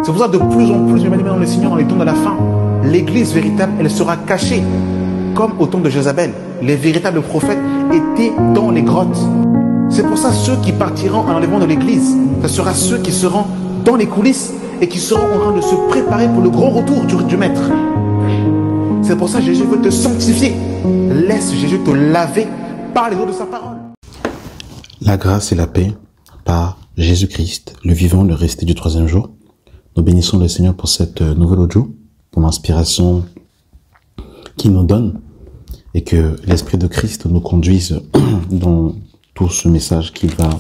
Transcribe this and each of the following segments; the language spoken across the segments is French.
C'est pour ça que de plus en plus, bien-aimés dans le Seigneur, dans les temps de la fin, l'église véritable, elle sera cachée. Comme au temps de Jézabel, les véritables prophètes étaient dans les grottes. C'est pour ça ceux qui partiront à l'enlèvement de l'église, ce sera ceux qui seront dans les coulisses et qui seront en train de se préparer pour le grand retour du Maître. C'est pour ça que Jésus veut te sanctifier. Laisse Jésus te laver par les eaux de sa parole. La grâce et la paix par Jésus-Christ, le vivant, le resté du troisième jour. Nous bénissons le Seigneur pour cette nouvelle audio, pour l'inspiration qu'il nous donne et que l'Esprit de Christ nous conduise dans tout ce message qui va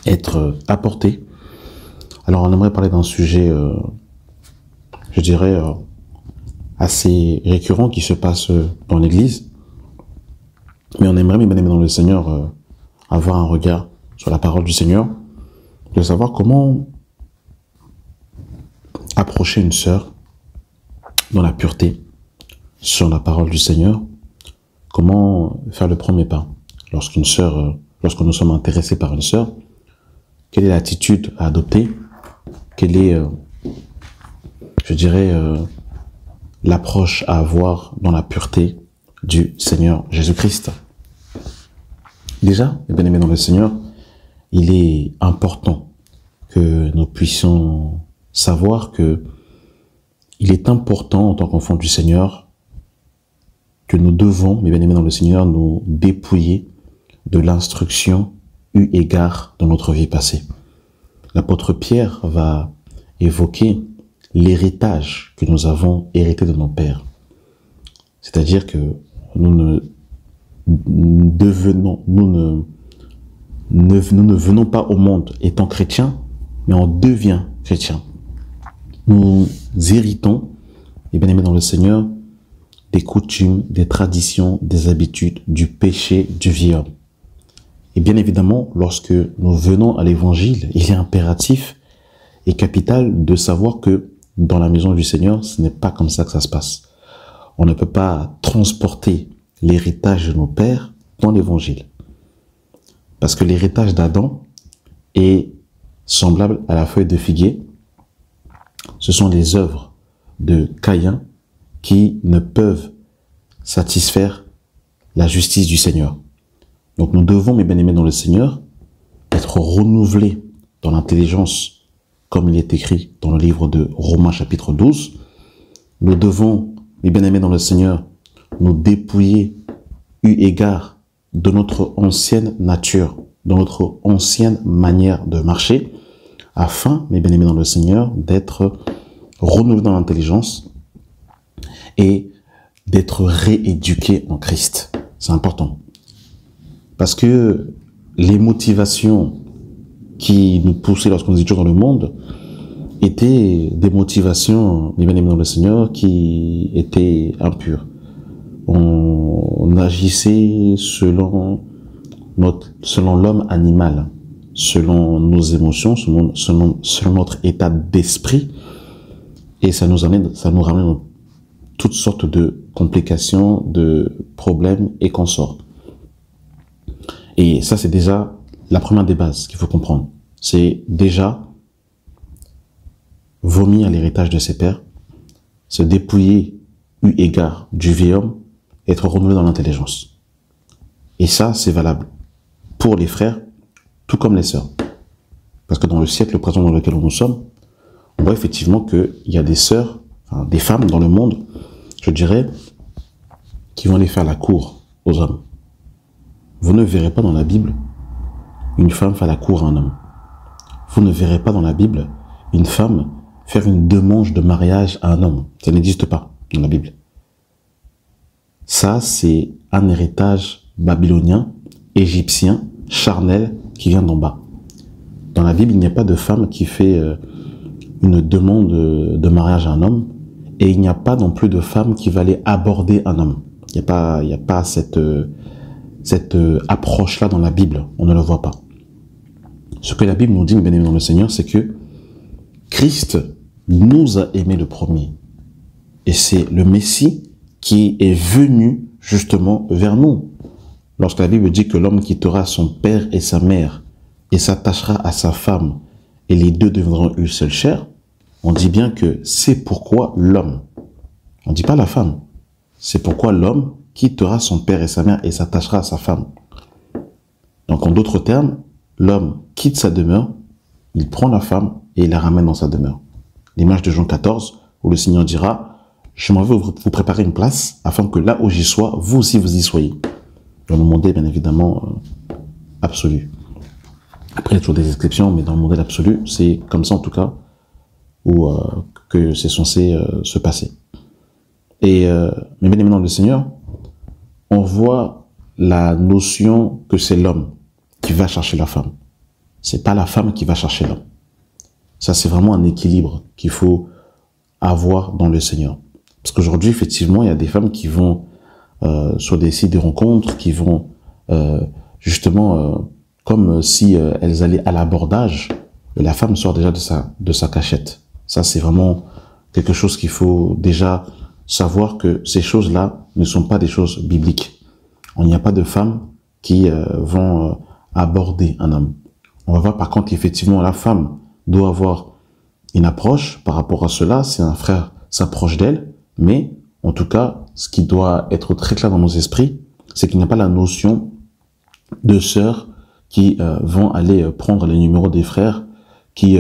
être apporté. Alors, on aimerait parler d'un sujet, je dirais, assez récurrent qui se passe dans l'Église. Mais on aimerait, bien aimé dans le Seigneur, avoir un regard sur la parole du Seigneur, de savoir comment approcher une sœur dans la pureté sur la parole du Seigneur, comment faire le premier pas lorsqu'une sœur, lorsque nous sommes intéressés par une sœur, quelle est l'attitude à adopter, quelle est, je dirais, l'approche à avoir dans la pureté du Seigneur Jésus-Christ. Déjà, bien aimés dans le Seigneur, il est important que nous puissions savoir que il est important en tant qu'enfant du Seigneur que nous devons, mes bien-aimés dans le Seigneur, nous dépouiller de l'instruction eu égard dans notre vie passée. L'apôtre Pierre va évoquer l'héritage que nous avons hérité de nos pères. C'est-à-dire que nous ne venons pas au monde étant chrétiens, mais on devient chrétien. Nous héritons, et bien aimés dans le Seigneur, des coutumes, des traditions, des habitudes, du péché, du vieil homme. Et bien évidemment, lorsque nous venons à l'évangile, il est impératif et capital de savoir que dans la maison du Seigneur, ce n'est pas comme ça que ça se passe. On ne peut pas transporter l'héritage de nos pères dans l'évangile. Parce que l'héritage d'Adam est semblable à la feuille de figuier. Ce sont les œuvres de Caïn qui ne peuvent satisfaire la justice du Seigneur. Donc nous devons, mes bien-aimés dans le Seigneur, être renouvelés dans l'intelligence, comme il est écrit dans le livre de Romains chapitre 12. Nous devons, mes bien-aimés dans le Seigneur, nous dépouiller eu égard de notre ancienne nature, de notre ancienne manière de marcher, afin, mes bien-aimés dans le Seigneur, d'être renouvelés dans l'intelligence et d'être rééduqués en Christ. C'est important. Parce que les motivations qui nous poussaient lorsqu'on était toujours dans le monde étaient des motivations, mes bien-aimés dans le Seigneur, qui étaient impures. On agissait selon l'homme animal, selon nos émotions, selon notre état d'esprit, et ça nous ramène toutes sortes de complications, de problèmes et consorts. Et ça, c'est déjà la première des bases qu'il faut comprendre. C'est déjà vomir l'héritage de ses pères, se dépouiller eu égard du vieil homme, être renouvelé dans l'intelligence. Et ça, c'est valable pour les frères, tout comme les sœurs. Parce que dans le siècle présent dans lequel nous sommes, on voit effectivement qu'il y a des sœurs, enfin, des femmes dans le monde, je dirais, qui vont aller faire la cour aux hommes. Vous ne verrez pas dans la Bible une femme faire la cour à un homme. Vous ne verrez pas dans la Bible une femme faire une demande de mariage à un homme. Ça n'existe pas dans la Bible. Ça, c'est un héritage babylonien, égyptien, charnel, qui vient d'en bas. Dans la Bible, il n'y a pas de femme qui fait une demande de mariage à un homme, et il n'y a pas non plus de femme qui va aller aborder un homme. Il n'y a pas cette approche-là dans la Bible. On ne le voit pas. Ce que la Bible nous dit, mes bien-aimés dans le Seigneur, c'est que Christ nous a aimés le premier. Et c'est le Messie qui est venu justement vers nous. Lorsque la Bible dit que l'homme quittera son père et sa mère et s'attachera à sa femme et les deux deviendront une seule chair, on dit bien que c'est pourquoi l'homme, on ne dit pas la femme, c'est pourquoi l'homme quittera son père et sa mère et s'attachera à sa femme. Donc en d'autres termes, l'homme quitte sa demeure, il prend la femme et il la ramène dans sa demeure. L'image de Jean 14, où le Seigneur dira, je m'en vais vous préparer une place, afin que là où j'y sois, vous aussi vous y soyez. Dans le modèle, bien évidemment, absolu. Après, il y a toujours des exceptions, mais dans le modèle absolu, c'est comme ça en tout cas, où que c'est censé se passer. Et mais bien évidemment, le Seigneur, on voit la notion que c'est l'homme qui va chercher la femme. C'est pas la femme qui va chercher l'homme. Ça, c'est vraiment un équilibre qu'il faut avoir dans le Seigneur. Parce qu'aujourd'hui, effectivement, il y a des femmes qui vont sur des sites de rencontres, qui vont justement comme si elles allaient à l'abordage, et la femme sort déjà de sa cachette. Ça, c'est vraiment quelque chose qu'il faut déjà savoir, que ces choses-là ne sont pas des choses bibliques. Il n'y a pas de femmes qui vont aborder un homme. On va voir par contre qu'effectivement la femme doit avoir une approche par rapport à cela. Si un frère s'approche d'elle, mais en tout cas, ce qui doit être très clair dans nos esprits, c'est qu'il n'y a pas la notion de sœurs qui vont aller prendre les numéros des frères, qui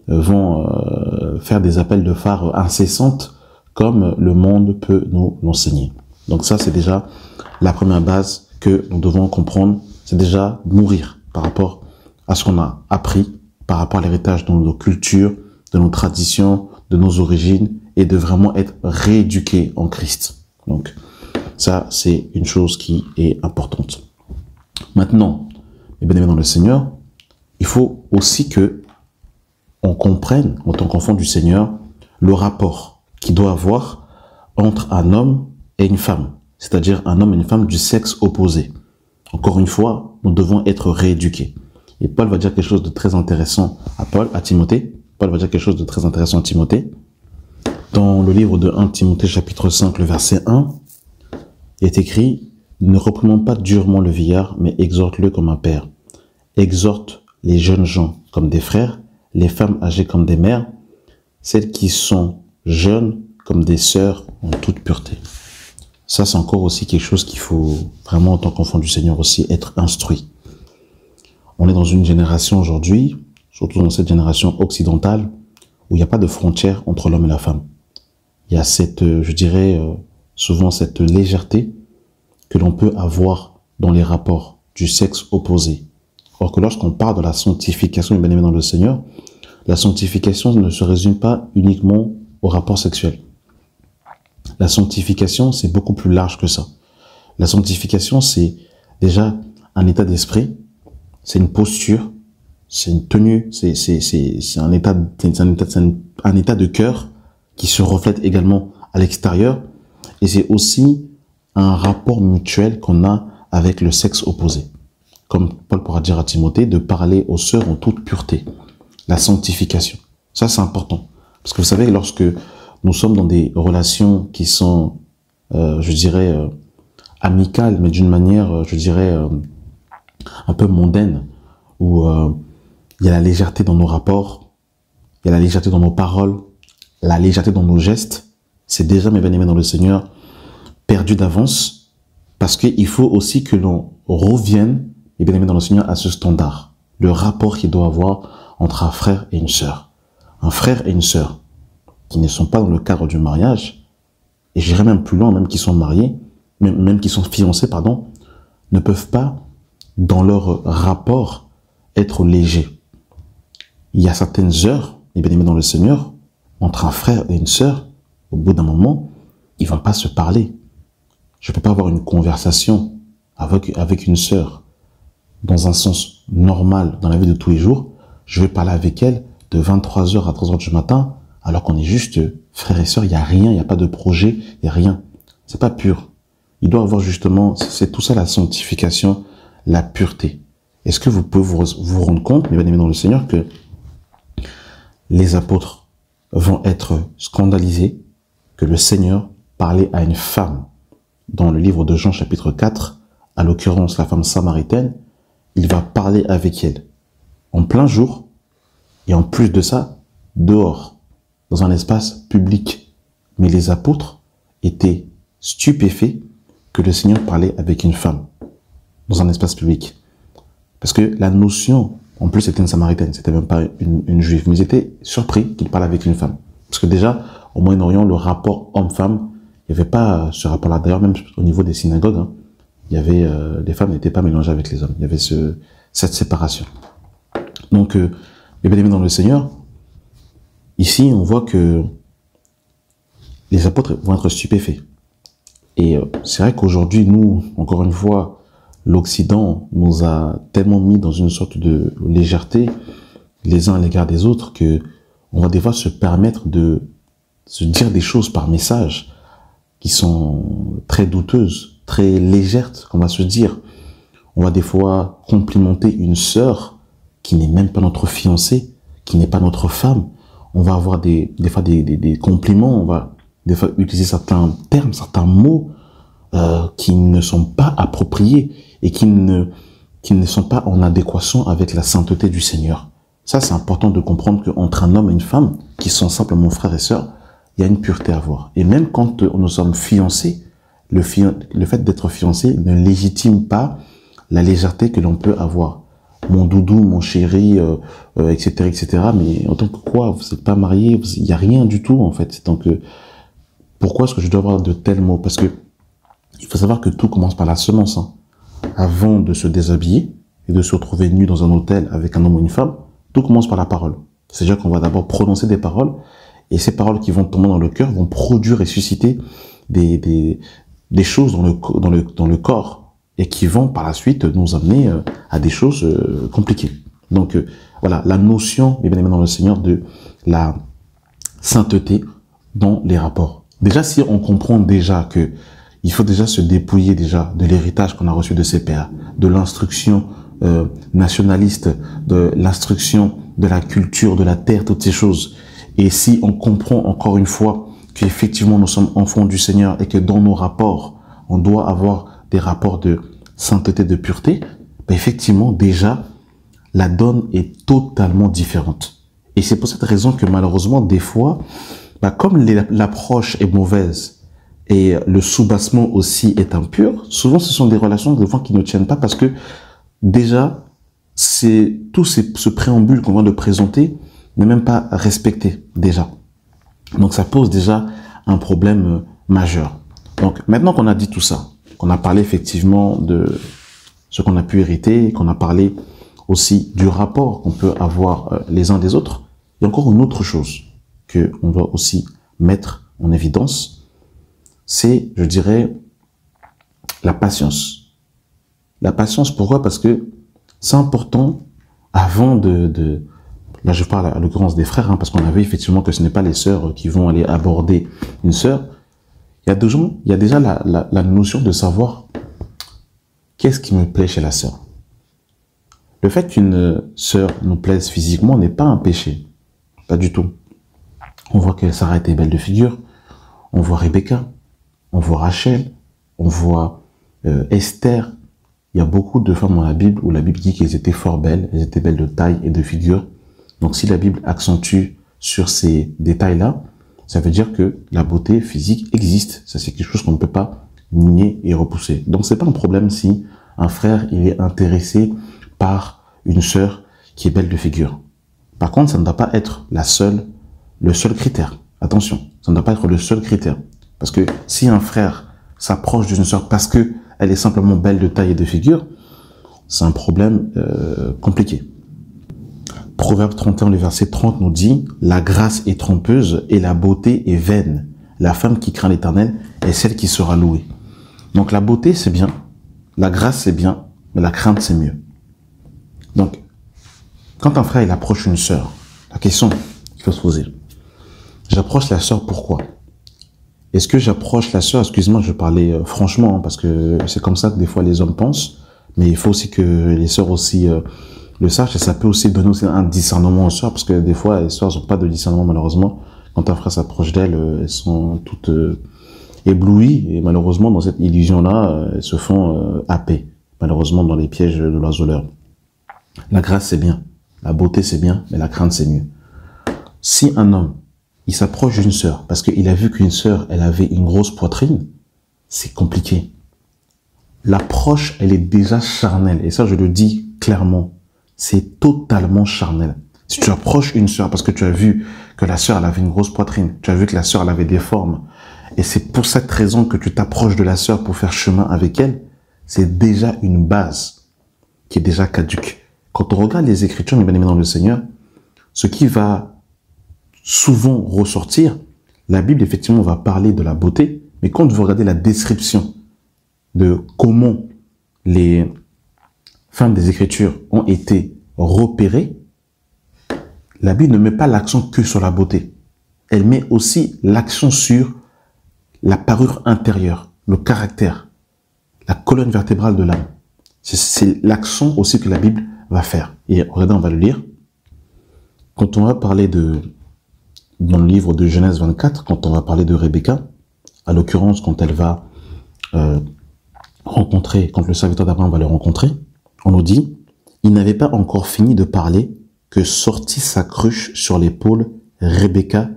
vont faire des appels de phare incessantes, comme le monde peut nous l'enseigner. Donc ça, c'est déjà la première base que nous devons comprendre, c'est déjà mourir par rapport à ce qu'on a appris, par rapport à l'héritage de nos cultures, de nos traditions, de nos origines, et de vraiment être rééduqué en Christ. Donc ça, c'est une chose qui est importante. Maintenant, bien évidemment, dans le Seigneur, il faut aussi que on comprenne, en tant qu'enfant du Seigneur, le rapport qu'il doit avoir entre un homme et une femme, c'est-à-dire un homme et une femme du sexe opposé. Encore une fois, nous devons être rééduqués. Et Paul va dire quelque chose de très intéressant à Timothée. Paul va dire quelque chose de très intéressant à Timothée. Dans le livre de 1 Timothée, chapitre 5, le verset 1, il est écrit « Ne reprenons pas durement le vieillard, mais exhorte-le comme un père. Exhorte les jeunes gens comme des frères, les femmes âgées comme des mères, celles qui sont jeunes comme des sœurs en toute pureté. » Ça, c'est encore aussi quelque chose qu'il faut vraiment, en tant qu'enfant du Seigneur, aussi être instruit. On est dans une génération aujourd'hui, surtout dans cette génération occidentale, où il n'y a pas de frontière entre l'homme et la femme. Il y a cette, je dirais, souvent cette légèreté que l'on peut avoir dans les rapports du sexe opposé. Or que lorsqu'on parle de la sanctification et bien aimé dans le Seigneur, la sanctification ne se résume pas uniquement au rapport sexuel. La sanctification, c'est beaucoup plus large que ça. La sanctification, c'est déjà un état d'esprit, c'est une posture, c'est une tenue, c'est un état de cœur qui se reflète également à l'extérieur, et c'est aussi un rapport mutuel qu'on a avec le sexe opposé. Comme Paul pourra dire à Timothée, de parler aux sœurs en toute pureté. La sanctification. Ça, c'est important. Parce que vous savez, lorsque nous sommes dans des relations qui sont, je dirais, amicales, mais d'une manière, je dirais, un peu mondaine, où il y a la légèreté dans nos rapports, il y a la légèreté dans nos paroles, la légèreté dans nos gestes, c'est déjà, mes bien-aimés dans le Seigneur, perdu d'avance, parce qu'il faut aussi que l'on revienne, mes bien-aimés dans le Seigneur, à ce standard, le rapport qu'il doit avoir entre un frère et une sœur. Un frère et une sœur qui ne sont pas dans le cadre du mariage, et j'irai même plus loin, même qui sont mariés, même qui sont fiancés, pardon, ne peuvent pas, dans leur rapport, être légers. Il y a certaines heures, mes bien-aimés dans le Seigneur, entre un frère et une sœur, au bout d'un moment, ils ne vont pas se parler. Je ne peux pas avoir une conversation avec une sœur dans un sens normal dans la vie de tous les jours. Je vais parler avec elle de 23h à 3h du matin, alors qu'on est juste frères et sœurs, il n'y a rien, il n'y a pas de projet, il n'y a rien. C'est pas pur. Il doit avoir justement, c'est tout ça la sanctification, la pureté. Est-ce que vous pouvez vous rendre compte, mes bien-aimés dans le Seigneur, que les apôtres vont être scandalisés que le Seigneur parlait à une femme dans le livre de Jean chapitre 4, à l'occurrence la femme samaritaine, il va parler avec elle en plein jour et en plus de ça, dehors. dans un espace public. Mais les apôtres étaient stupéfaits que le Seigneur parlait avec une femme dans un espace public. Parce que la notion, en plus c'était une Samaritaine, c'était même pas une Juive, mais ils étaient surpris qu'il parle avec une femme. Parce que déjà, au Moyen-Orient, le rapport homme-femme, il n'y avait pas ce rapport-là. D'ailleurs, même au niveau des synagogues, hein, il y avait, les femmes n'étaient pas mélangées avec les hommes. Il y avait cette séparation. Donc, les bien-aimés dans le Seigneur, ici, on voit que les apôtres vont être stupéfaits. Et c'est vrai qu'aujourd'hui, nous, encore une fois, l'Occident nous a tellement mis dans une sorte de légèreté, les uns à l'égard des autres, que on va des fois se permettre de se dire des choses par message qui sont très douteuses, très légères, qu'on va se dire. On va des fois complimenter une sœur qui n'est même pas notre fiancée, qui n'est pas notre femme. On va avoir des fois des compliments, on va des fois utiliser certains termes, certains mots qui ne sont pas appropriés et qui ne sont pas en adéquation avec la sainteté du Seigneur. Ça, c'est important de comprendre qu'entre un homme et une femme, qui sont simplement frères et sœurs, il y a une pureté à avoir. Et même quand nous sommes fiancés, le fait d'être fiancé ne légitime pas la légèreté que l'on peut avoir. Mon doudou, mon chéri, etc., etc. Mais en tant que quoi, vous n'êtes pas marié, il n'y a rien du tout, en fait. Donc, pourquoi est-ce que je dois avoir de tels mots? Parce que il faut savoir que tout commence par la semence. Hein. Avant de se déshabiller et de se retrouver nu dans un hôtel avec un homme ou une femme, tout commence par la parole. C'est-à-dire qu'on va d'abord prononcer des paroles, et ces paroles qui vont tomber dans le cœur vont produire et susciter des choses dans le corps, et qui vont par la suite nous amener à des choses compliquées. Donc voilà, la notion, bien aimé dans le Seigneur, de la sainteté dans les rapports. Déjà, si on comprend déjà que il faut déjà se dépouiller déjà de l'héritage qu'on a reçu de ses pères, de l'instruction nationaliste, de l'instruction de la culture, de la terre, toutes ces choses. Et si on comprend encore une fois qu'effectivement nous sommes enfants du Seigneur et que dans nos rapports, on doit avoir des rapports de sainteté, de pureté, ben effectivement déjà la donne est totalement différente. Et c'est pour cette raison que malheureusement des fois, ben comme l'approche est mauvaise, et le soubassement aussi est impur, souvent ce sont des relations des fois qui ne tiennent pas parce que déjà, ce préambule qu'on vient de présenter n'est même pas respecté déjà. Donc ça pose déjà un problème majeur. Donc maintenant qu'on a dit tout ça, qu'on a parlé effectivement de ce qu'on a pu hériter, qu'on a parlé aussi du rapport qu'on peut avoir les uns des autres, il y a encore une autre chose qu'on doit aussi mettre en évidence, c'est, je dirais, la patience. La patience, pourquoi? Parce que c'est important, avant là je parle à l'occurrence des frères, hein, parce qu'on a vu effectivement que ce n'est pas les sœurs qui vont aller aborder une sœur. Il y a déjà la notion de savoir qu'est-ce qui me plaît chez la sœur. Le fait qu'une sœur nous plaise physiquement n'est pas un péché. Pas du tout. On voit que Sarah était belle de figure, on voit Rebecca, on voit Rachel, on voit Esther. Il y a beaucoup de femmes dans la Bible où la Bible dit qu'elles étaient fort belles, elles étaient belles de taille et de figure. Donc si la Bible accentue sur ces détails-là, ça veut dire que la beauté physique existe. Ça, c'est quelque chose qu'on ne peut pas nier et repousser. Donc c'est pas un problème si un frère il est intéressé par une sœur qui est belle de figure. Par contre, ça ne doit pas être le seul critère. Attention, ça ne doit pas être le seul critère. Parce que si un frère s'approche d'une sœur parce que elle est simplement belle de taille et de figure, c'est un problème compliqué. Proverbe 31, le verset 30 nous dit « La grâce est trompeuse et la beauté est vaine. La femme qui craint l'Éternel est celle qui sera louée. » Donc la beauté, c'est bien, la grâce, c'est bien, mais la crainte, c'est mieux. Donc, quand un frère il approche une sœur, la question qu'il faut se poser, j'approche la sœur pourquoi? Est-ce que j'approche la sœur, excuse-moi, je parlais franchement, hein, parce que c'est comme ça que des fois les hommes pensent, mais il faut aussi que les sœurs aussi le sachent, et ça peut aussi donner aussi un discernement aux sœurs, parce que des fois les sœurs n'ont pas de discernement malheureusement. Quand un frère s'approche d'elles, elles sont toutes éblouies, et malheureusement dans cette illusion-là, elles se font happer, malheureusement dans les pièges de l'oiseleur. La grâce c'est bien, la beauté c'est bien, mais la crainte c'est mieux. Si un homme il s'approche d'une sœur parce qu'il a vu qu'une sœur, elle avait une grosse poitrine, c'est compliqué. L'approche, elle est déjà charnelle. Et ça, je le dis clairement, c'est totalement charnel. Si tu approches une sœur parce que tu as vu que la sœur, elle avait une grosse poitrine, tu as vu que la sœur, elle avait des formes, et c'est pour cette raison que tu t'approches de la sœur pour faire chemin avec elle, c'est déjà une base qui est déjà caduque. Quand on regarde les Écritures, mes bien-aimés dans le Seigneur, ce qui va souvent ressortir, la Bible, effectivement, va parler de la beauté, mais quand vous regardez la description de comment les femmes des Écritures ont été repérées, la Bible ne met pas l'accent que sur la beauté. Elle met aussi l'accent sur la parure intérieure, le caractère, la colonne vertébrale de l'âme. C'est l'accent aussi que la Bible va faire. Et regardez, on va le lire. Quand on va parler dans le livre de Genèse 24, quand on va parler de Rebecca, à l'occurrence, quand elle va quand le serviteur d'Abraham va le rencontrer, on nous dit, il n'avait pas encore fini de parler que sortit sa cruche sur l'épaule Rebecca,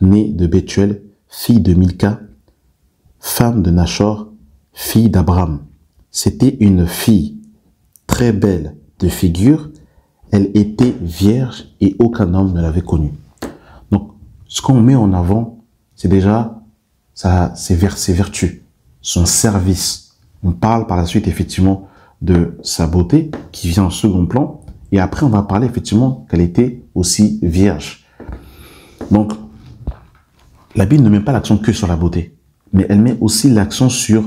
née de Bethuel, fille de Milca, femme de Nachor, fille d'Abraham. C'était une fille très belle de figure, elle était vierge et aucun homme ne l'avait connue. Donc, ce qu'on met en avant, c'est déjà ses vertus, son service. On parle par la suite effectivement de sa beauté qui vient en second plan. Et après, on va parler effectivement qu'elle était aussi vierge. Donc, la Bible ne met pas l'accent que sur la beauté, mais elle met aussi l'accent sur,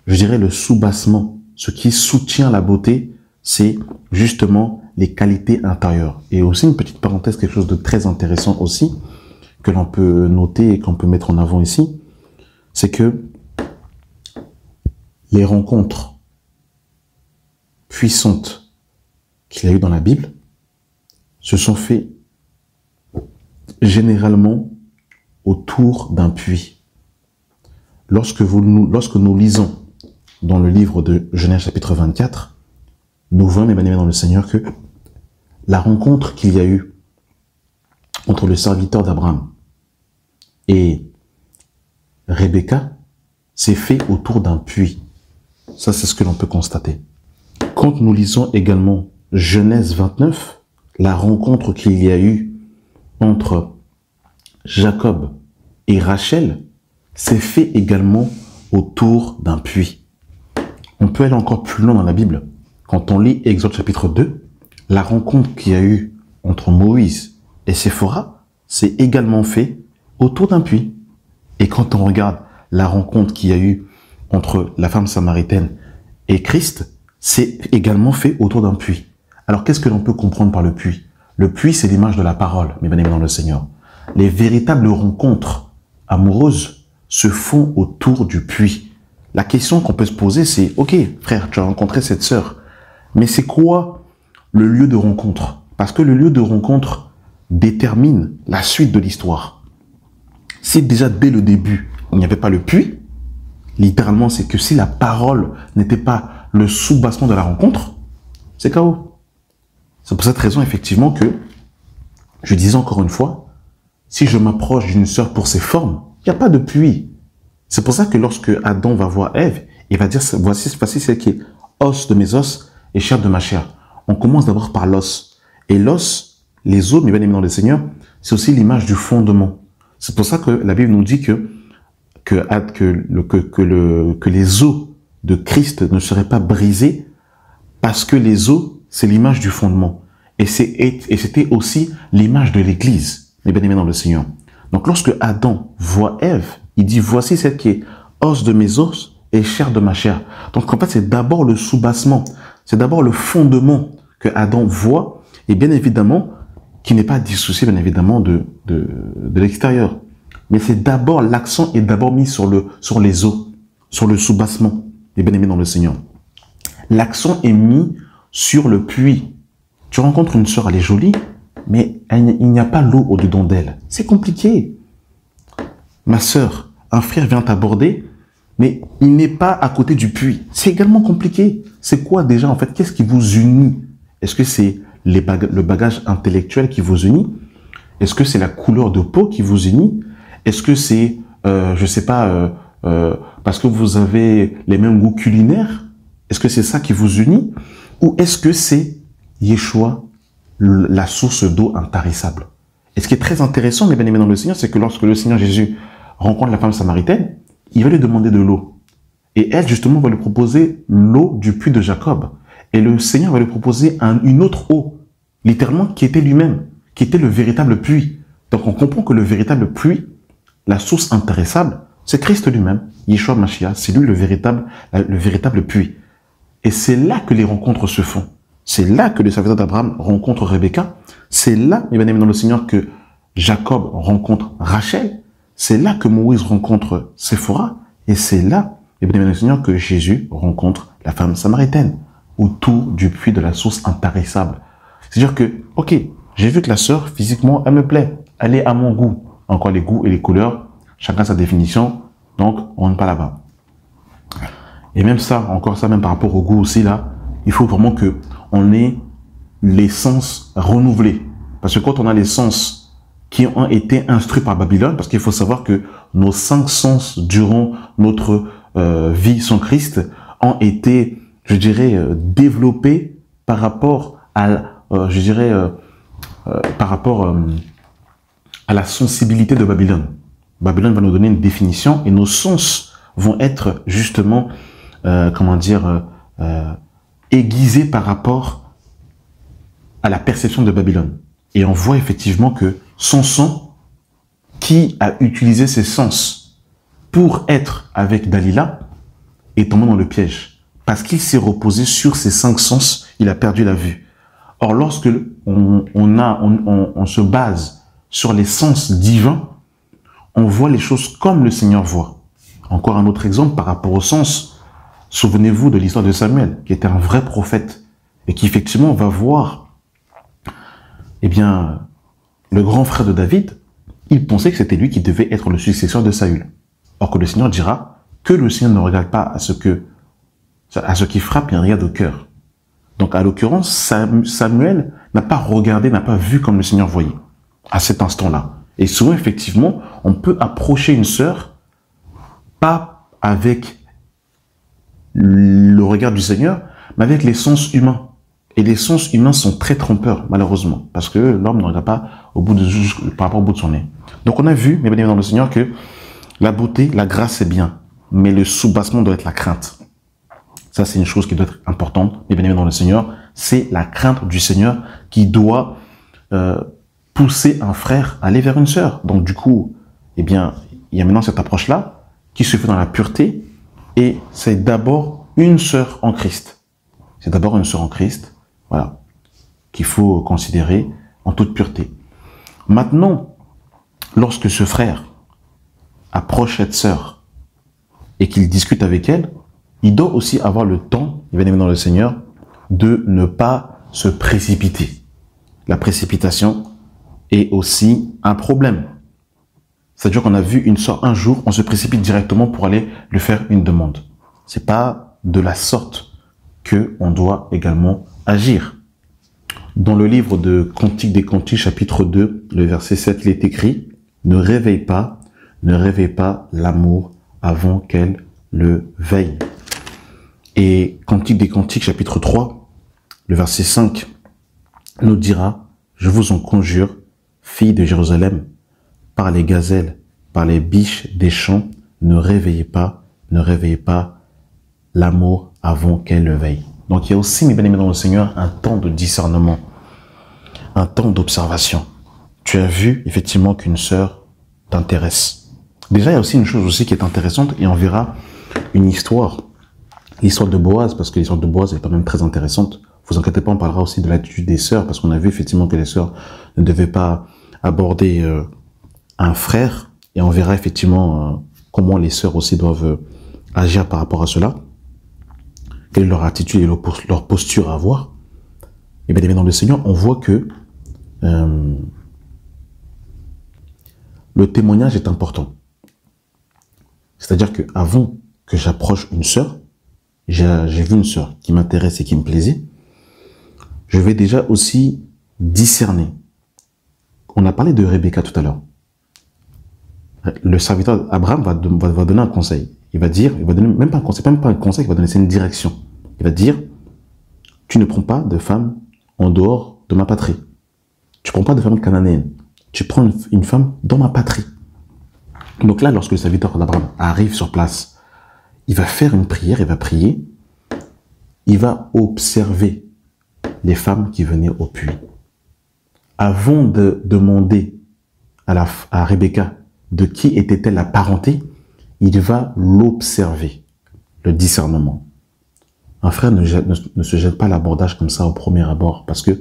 je dirais, le soubassement. Ce qui soutient la beauté, c'est justement les qualités intérieures. Et aussi, une petite parenthèse, quelque chose de très intéressant aussi, que l'on peut noter et qu'on peut mettre en avant ici, c'est que les rencontres puissantes qu'il y a eu dans la Bible se sont faites généralement autour d'un puits. Lorsque nous lisons dans le livre de Genèse chapitre 24, nous voyons, mes bien-aimés dans le Seigneur, que la rencontre qu'il y a eu entre le serviteur d'Abraham et Rebecca s'est fait autour d'un puits. Ça, c'est ce que l'on peut constater. Quand nous lisons également Genèse 29, la rencontre qu'il y a eu entre Jacob et Rachel s'est fait également autour d'un puits. On peut aller encore plus loin dans la Bible. Quand on lit Exode chapitre 2, la rencontre qu'il y a eu entre Moïse et Séphora s'est également fait autour d'un puits. Et quand on regarde la rencontre qu'il y a eu entre la femme samaritaine et Christ, c'est également fait autour d'un puits. Alors, qu'est-ce que l'on peut comprendre par le puits? Le puits, c'est l'image de la parole, mes bien-aimés dans le Seigneur. Les véritables rencontres amoureuses se font autour du puits. La question qu'on peut se poser, c'est, ok, frère, tu as rencontré cette sœur, mais c'est quoi le lieu de rencontre? Parce que le lieu de rencontre détermine la suite de l'histoire. Si déjà dès le début, il n'y avait pas le puits, littéralement, c'est que si la parole n'était pas le soubassement de la rencontre, c'est KO. C'est pour cette raison, effectivement, que je disais encore une fois, si je m'approche d'une sœur pour ses formes, il n'y a pas de puits. C'est pour ça que lorsque Adam va voir Ève, il va dire, voici celle qui est os de mes os et chair de ma chair. On commence d'abord par l'os. Et l'os, les os, mes bien-aimés dans le Seigneur, c'est aussi l'image du fondement. C'est pour ça que la Bible nous dit que les os de Christ ne seraient pas brisés parce que les os, c'est l'image du fondement. Et c'était aussi l'image de l'Église, mes bien-aimés dans le Seigneur. Donc lorsque Adam voit Ève, il dit, voici celle qui est os de mes os et chair de ma chair. Donc en fait, c'est d'abord le soubassement, c'est d'abord le fondement que Adam voit, et bien évidemment, qui n'est pas dissocié, bien évidemment, de l'extérieur. Mais c'est d'abord, l'accent est d'abord mis sur les os, sur le soubassement, les bien-aimés dans le Seigneur. L'accent est mis sur le puits. Tu rencontres une sœur, elle est jolie, mais il n'y a pas l'eau au-dedans d'elle. C'est compliqué. Ma sœur, un frère vient t'aborder, mais il n'est pas à côté du puits. C'est également compliqué. C'est quoi déjà, en fait? Qu'est-ce qui vous unit? Est-ce que c'est le bagage intellectuel qui vous unit? Est-ce que c'est la couleur de peau qui vous unit? Est-ce que c'est, je sais pas, parce que vous avez les mêmes goûts culinaires? Est-ce que c'est ça qui vous unit? Ou est-ce que c'est Yeshua, la source d'eau intarissable? Et ce qui est très intéressant, mes bien-aimés dans le Seigneur, c'est que lorsque le Seigneur Jésus rencontre la femme samaritaine, il va lui demander de l'eau. Et elle, justement, va lui proposer l'eau du puits de Jacob. Et le Seigneur va lui proposer une autre eau, littéralement, qui était lui-même, qui était le véritable puits. Donc on comprend que le véritable puits, la source intarissable, c'est Christ lui-même, Yeshua Mashiach, c'est lui le véritable puits. Et c'est là que les rencontres se font. C'est là que le serviteur d'Abraham rencontre Rebecca. C'est là, mes bien-aimés dans le Seigneur, que Jacob rencontre Rachel. C'est là que Moïse rencontre Séphora. Et c'est là, mes bien-aimés dans le Seigneur, que Jésus rencontre la femme samaritaine, autour du puits de la source intarissable. C'est-à-dire que, ok, j'ai vu que la sœur, physiquement, elle me plaît. Elle est à mon goût. Encore les goûts et les couleurs, chacun sa définition. Donc, on n'est pas là-bas. Et même ça, encore ça, même par rapport au goût aussi, là, il faut vraiment que on ait les sens renouvelés. Parce que quand on a les sens qui ont été instruits par Babylone, parce qu'il faut savoir que nos 5 sens durant notre vie sans Christ ont été, je dirais, développés par rapport à, à la sensibilité de Babylone. Babylone va nous donner une définition et nos sens vont être justement, aiguisés par rapport à la perception de Babylone. Et on voit effectivement que Samson, qui a utilisé ses sens pour être avec Dalila, est tombé dans le piège. Parce qu'il s'est reposé sur ses 5 sens, il a perdu la vue. Or, lorsque on se base sur les sens divins, on voit les choses comme le Seigneur voit. Encore un autre exemple par rapport au sens. Souvenez-vous de l'histoire de Samuel, qui était un vrai prophète et qui effectivement va voir, eh bien, le grand frère de David. Il pensait que c'était lui qui devait être le successeur de Saül. Or que le Seigneur dira que le Seigneur ne regarde pas à ce qui frappe, il regarde au cœur. Donc, à l'occurrence, Samuel n'a pas regardé, n'a pas vu comme le Seigneur voyait à cet instant-là. Et souvent, effectivement, on peut approcher une sœur, pas avec le regard du Seigneur, mais avec les sens humains. Et les sens humains sont très trompeurs, malheureusement, parce que l'homme ne regarde pas par rapport au bout de son nez. Donc, on a vu, mes bien-aimés dans le Seigneur, que la beauté, la grâce, c'est bien, mais le soubassement doit être la crainte. Ça, c'est une chose qui doit être importante, mes bien-aimés dans le Seigneur. C'est la crainte du Seigneur qui doit pousser un frère à aller vers une sœur. Donc, du coup, eh bien, il y a maintenant cette approche-là qui se fait dans la pureté. Et c'est d'abord une sœur en Christ. C'est d'abord une sœur en Christ, voilà, qu'il faut considérer en toute pureté. Maintenant, lorsque ce frère approche cette sœur et qu'il discute avec elle, il doit aussi avoir le temps, il va aimer dans le Seigneur, de ne pas se précipiter. La précipitation est aussi un problème. C'est-à-dire qu'on a vu une sœur un jour, on se précipite directement pour aller lui faire une demande. C'est pas de la sorte que on doit également agir. Dans le livre de Cantique des Cantiques, chapitre 2, le verset 7, il est écrit « Ne réveille pas l'amour avant qu'elle le veille. » Et Cantique des Cantiques, chapitre 3, le verset 5, nous dira « Je vous en conjure, filles de Jérusalem, par les gazelles, par les biches des champs, ne réveillez pas l'amour avant qu'elle le veille. » Donc il y a aussi, mes bien-aimés dans le Seigneur, un temps de discernement, un temps d'observation. Tu as vu effectivement qu'une sœur t'intéresse. Déjà, il y a aussi une chose aussi qui est intéressante, et on verra une histoire, l'histoire de Boaz, parce que l'histoire de Boaz est quand même très intéressante. Vous inquiétez pas, on parlera aussi de l'attitude des sœurs, parce qu'on a vu effectivement que les sœurs ne devaient pas aborder un frère, et on verra effectivement comment les sœurs aussi doivent agir par rapport à cela. Quelle est leur attitude et leur posture à avoir. Et bien dans le Seigneur, on voit que le témoignage est important. C'est-à-dire que avant que j'approche une sœur, j'ai vu une sœur qui m'intéresse et qui me plaisait, je vais déjà aussi discerner on a parlé de Rebecca tout à l'heure. Le serviteur Abraham va donner un conseil. Il va donner même pas un conseil, il va donner, c'est une direction. Il va dire, tu ne prends pas de femme en dehors de ma patrie. Tu ne prends pas de femme cananéenne. Tu prends une femme dans ma patrie. Donc là, lorsque le serviteur d'Abraham arrive sur place, il va faire une prière, il va prier. Il va observer les femmes qui venaient au puits. Avant de demander à Rebecca de qui était-elle la parenté, il va l'observer, le discernement. Un frère ne se jette pas l'abordage comme ça au premier abord, parce que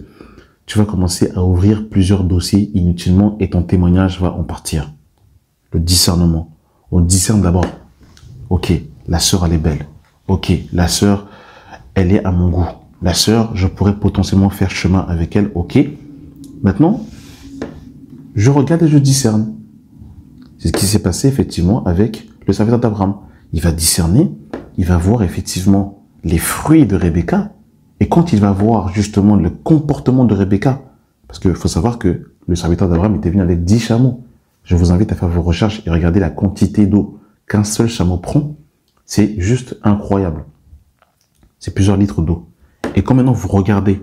tu vas commencer à ouvrir plusieurs dossiers inutilement et ton témoignage va en partir. Le discernement. On discerne d'abord. Ok, la sœur elle est belle. Ok, la sœur elle est à mon goût. La sœur, je pourrais potentiellement faire chemin avec elle. Ok, maintenant, je regarde et je discerne. C'est ce qui s'est passé effectivement avec le serviteur d'Abraham. Il va discerner, il va voir effectivement les fruits de Rebecca. Et quand il va voir justement le comportement de Rebecca, parce qu'il faut savoir que le serviteur d'Abraham était venu avec 10 chameaux. Je vous invite à faire vos recherches et regarder la quantité d'eau qu'un seul chameau prend. C'est juste incroyable. C'est plusieurs litres d'eau. Et quand maintenant vous regardez,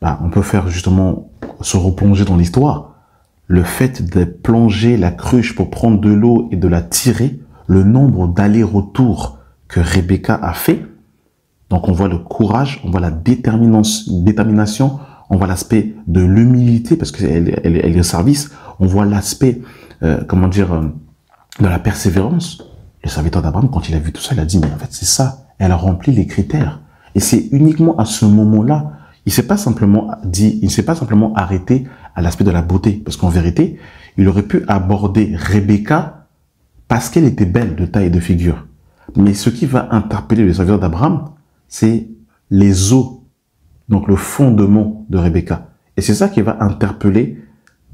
on peut faire justement se replonger dans l'histoire. Le fait de plonger la cruche pour prendre de l'eau et de la tirer, le nombre d'allers-retours que Rebecca a fait. Donc on voit le courage, on voit la détermination, on voit l'aspect de l'humilité parce qu'elle est au service. On voit l'aspect, de la persévérance. Le serviteur d'Abraham, quand il a vu tout ça, il a dit, mais en fait c'est ça, elle a rempli les critères. Et c'est uniquement à ce moment-là, il ne s'est pas simplement arrêté à l'aspect de la beauté. Parce qu'en vérité, il aurait pu aborder Rebecca parce qu'elle était belle de taille et de figure. Mais ce qui va interpeller le serviteur d'Abraham, c'est les os, donc le fondement de Rebecca. Et c'est ça qui va interpeller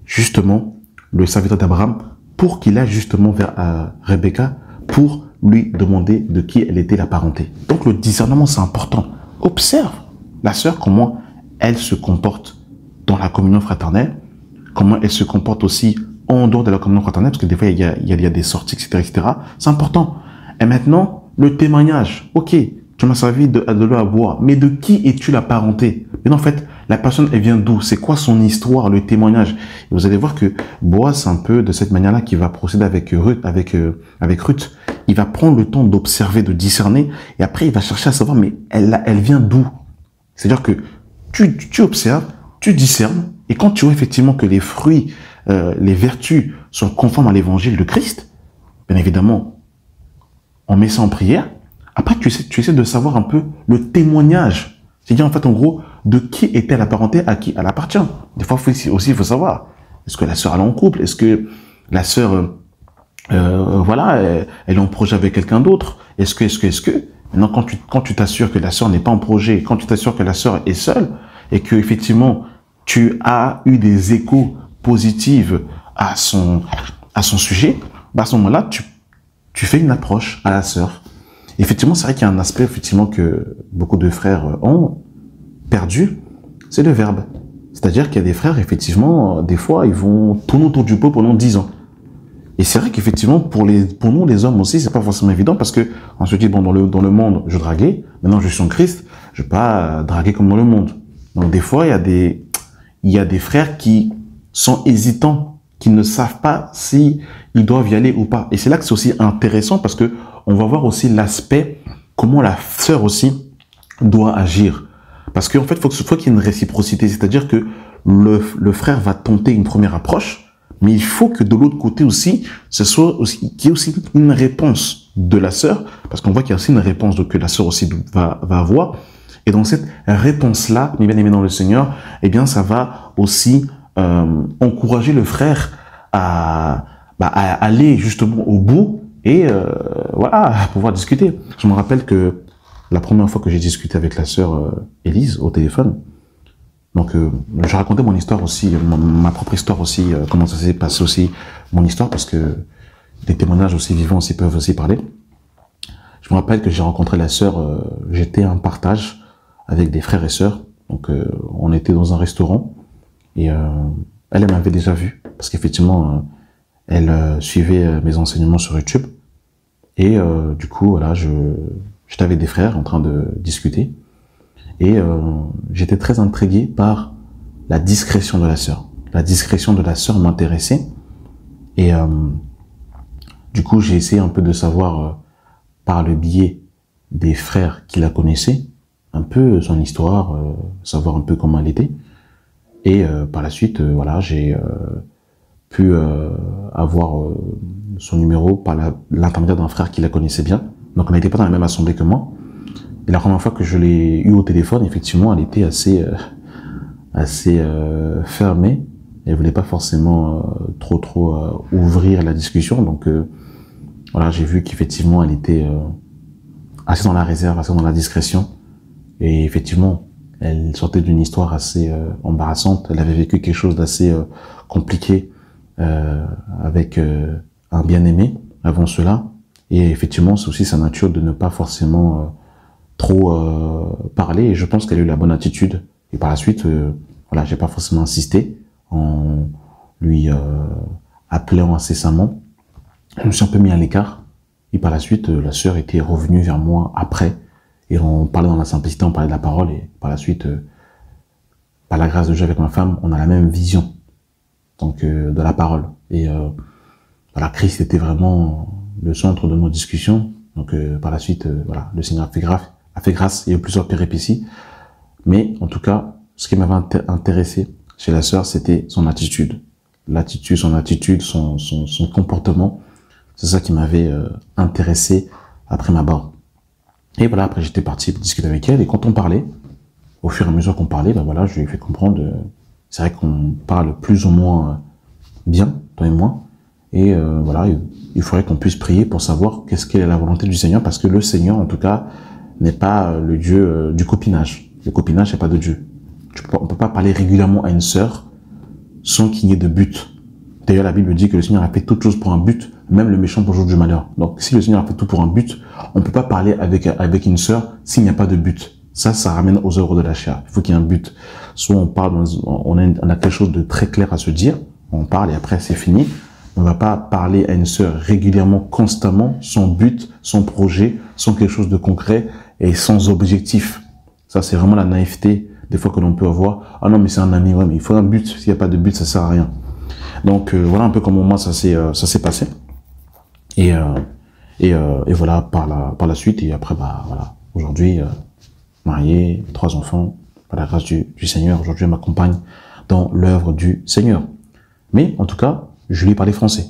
justement le serviteur d'Abraham pour qu'il aille justement vers Rebecca pour lui demander de qui elle était la parenté. Donc le discernement, c'est important. Observe la sœur, comment elle se comporte dans la communion fraternelle, comment elle se comporte aussi en dehors de la communion fraternelle, parce que des fois, il y a des sorties, etc. C'est important. Et maintenant, le témoignage. Ok, tu m'as servi de l'eau à boire, mais de qui es-tu la parenté? Mais en fait, la personne, elle vient d'où? C'est quoi son histoire, le témoignage? Et vous allez voir que Boaz, c'est un peu de cette manière-là qu'il va procéder avec Ruth. Il va prendre le temps d'observer, de discerner, et après, il va chercher à savoir, mais elle vient d'où? C'est-à-dire que tu observes, tu discernes, et quand tu vois effectivement que les fruits, les vertus sont conformes à l'évangile de Christ, bien évidemment, on met ça en prière. Après, tu essaies de savoir un peu le témoignage. C'est-à-dire, en fait, en gros, de qui est-elle la parenté, à qui elle appartient. Des fois, aussi, il faut savoir. Est-ce que la sœur, elle est en couple? Est-ce que la sœur, elle est en projet avec quelqu'un d'autre? Est-ce que maintenant, quand tu t'assures que la sœur n'est pas en projet, quand tu t'assures que la sœur est seule, et que effectivement tu as eu des échos positifs à son sujet, à ce moment-là, tu fais une approche à la sœur. Effectivement, c'est vrai qu'il y a un aspect effectivement que beaucoup de frères ont perdu, c'est le verbe. C'est-à-dire qu'il y a des frères, effectivement, des fois, ils vont tourner autour du pot pendant 10 ans. Et c'est vrai qu'effectivement, pour nous, les hommes aussi, c'est pas forcément évident parce que on se dit, bon, dans le monde, je draguais, maintenant je suis en Christ, je vais pas draguer comme dans le monde. Donc des fois, il y a des frères qui sont hésitants, qui ne savent pas si ils doivent y aller ou pas. Et c'est là que c'est aussi intéressant parce que on va voir aussi l'aspect, comment la sœur aussi doit agir. Parce qu'en fait, faut qu'il y ait une réciprocité, c'est-à-dire que le frère va tenter une première approche, mais il faut que de l'autre côté aussi, qu'il y ait aussi une réponse de la sœur, parce qu'on voit qu'il y a aussi une réponse que la sœur aussi va avoir. Et dans cette réponse-là, mes bien-aimés dans le Seigneur, eh bien, ça va aussi encourager le frère à aller justement au bout et à pouvoir discuter. Je me rappelle que la première fois que j'ai discuté avec la sœur Élise au téléphone, donc je racontais mon histoire aussi, ma propre histoire aussi, comment ça s'est passé aussi, mon histoire, parce que des témoignages aussi vivants aussi peuvent aussi parler. Je me rappelle que j'ai rencontré la sœur, j'étais en partage avec des frères et sœurs, donc on était dans un restaurant, et Elle m'avait déjà vu, parce qu'effectivement, elle suivait mes enseignements sur YouTube. Et du coup, voilà, j'étais avec des frères en train de discuter. Et j'étais très intrigué par la discrétion de la sœur. La discrétion de la sœur m'intéressait. Et du coup, j'ai essayé un peu de savoir, par le biais des frères qui la connaissaient, un peu son histoire, savoir un peu comment elle était. Et par la suite, voilà, j'ai pu avoir son numéro par l'intermédiaire d'un frère qui la connaissait bien. Donc, on n'était pas dans la même assemblée que moi. Et la première fois que je l'ai eu au téléphone, effectivement, elle était assez fermée. Elle voulait pas forcément trop ouvrir la discussion. Donc, voilà, j'ai vu qu'effectivement, elle était assez dans la réserve, assez dans la discrétion. Et effectivement, elle sortait d'une histoire assez embarrassante. Elle avait vécu quelque chose d'assez compliqué avec un bien-aimé avant cela. Et effectivement, c'est aussi sa nature de ne pas forcément trop parler. Et je pense qu'elle a eu la bonne attitude. Et par la suite, voilà, j'ai pas forcément insisté en lui appelant incessamment. Je me suis un peu mis à l'écart. Et par la suite, la sœur était revenue vers moi après. Et on parlait dans la simplicité, on parlait de la parole. Et par la suite, par la grâce de Dieu avec ma femme, on a la même vision donc de la parole. Et voilà, Christ était vraiment le centre de nos discussions. Donc par la suite, voilà, le Seigneur a fait grâce. Il y a eu plusieurs péripéties. Mais en tout cas, ce qui m'avait intéressé chez la sœur, c'était son attitude. L'attitude, son attitude, son comportement. C'est ça qui m'avait intéressé après ma barre. Et voilà, après j'étais parti discuter avec elle. Et quand on parlait, au fur et à mesure qu'on parlait, ben voilà, je lui ai fait comprendre, c'est vrai qu'on parle plus ou moins bien, toi et moi. Et voilà, il faudrait qu'on puisse prier pour savoir qu'est-ce qu'est la volonté du Seigneur, parce que le Seigneur, en tout cas, n'est pas le Dieu du copinage. Le copinage, c'est pas de Dieu. On peut pas parler régulièrement à une sœur sans qu'il y ait de but. D'ailleurs, la Bible dit que le Seigneur a fait toutes choses pour un but, même le méchant pour jour du malheur. Donc, si le Seigneur a fait tout pour un but, on peut pas parler avec une sœur s'il n'y a pas de but. Ça ramène aux œuvres de la chair. Il faut qu'il y ait un but. Soit on parle, on a quelque chose de très clair à se dire, on parle et après c'est fini. On va pas parler à une sœur régulièrement, constamment, sans but, sans projet, sans quelque chose de concret et sans objectif. Ça, c'est vraiment la naïveté des fois que l'on peut avoir. Ah non, mais c'est un ami, ouais, mais il faut un but. S'il n'y a pas de but, ça sert à rien. Donc voilà un peu comment moi ça s'est passé. Et voilà par la suite. Et après bah voilà, aujourd'hui marié, 3 enfants, par la grâce du Seigneur. Aujourd'hui, elle m'accompagne dans l'œuvre du Seigneur. Mais en tout cas, je lui ai parlé français.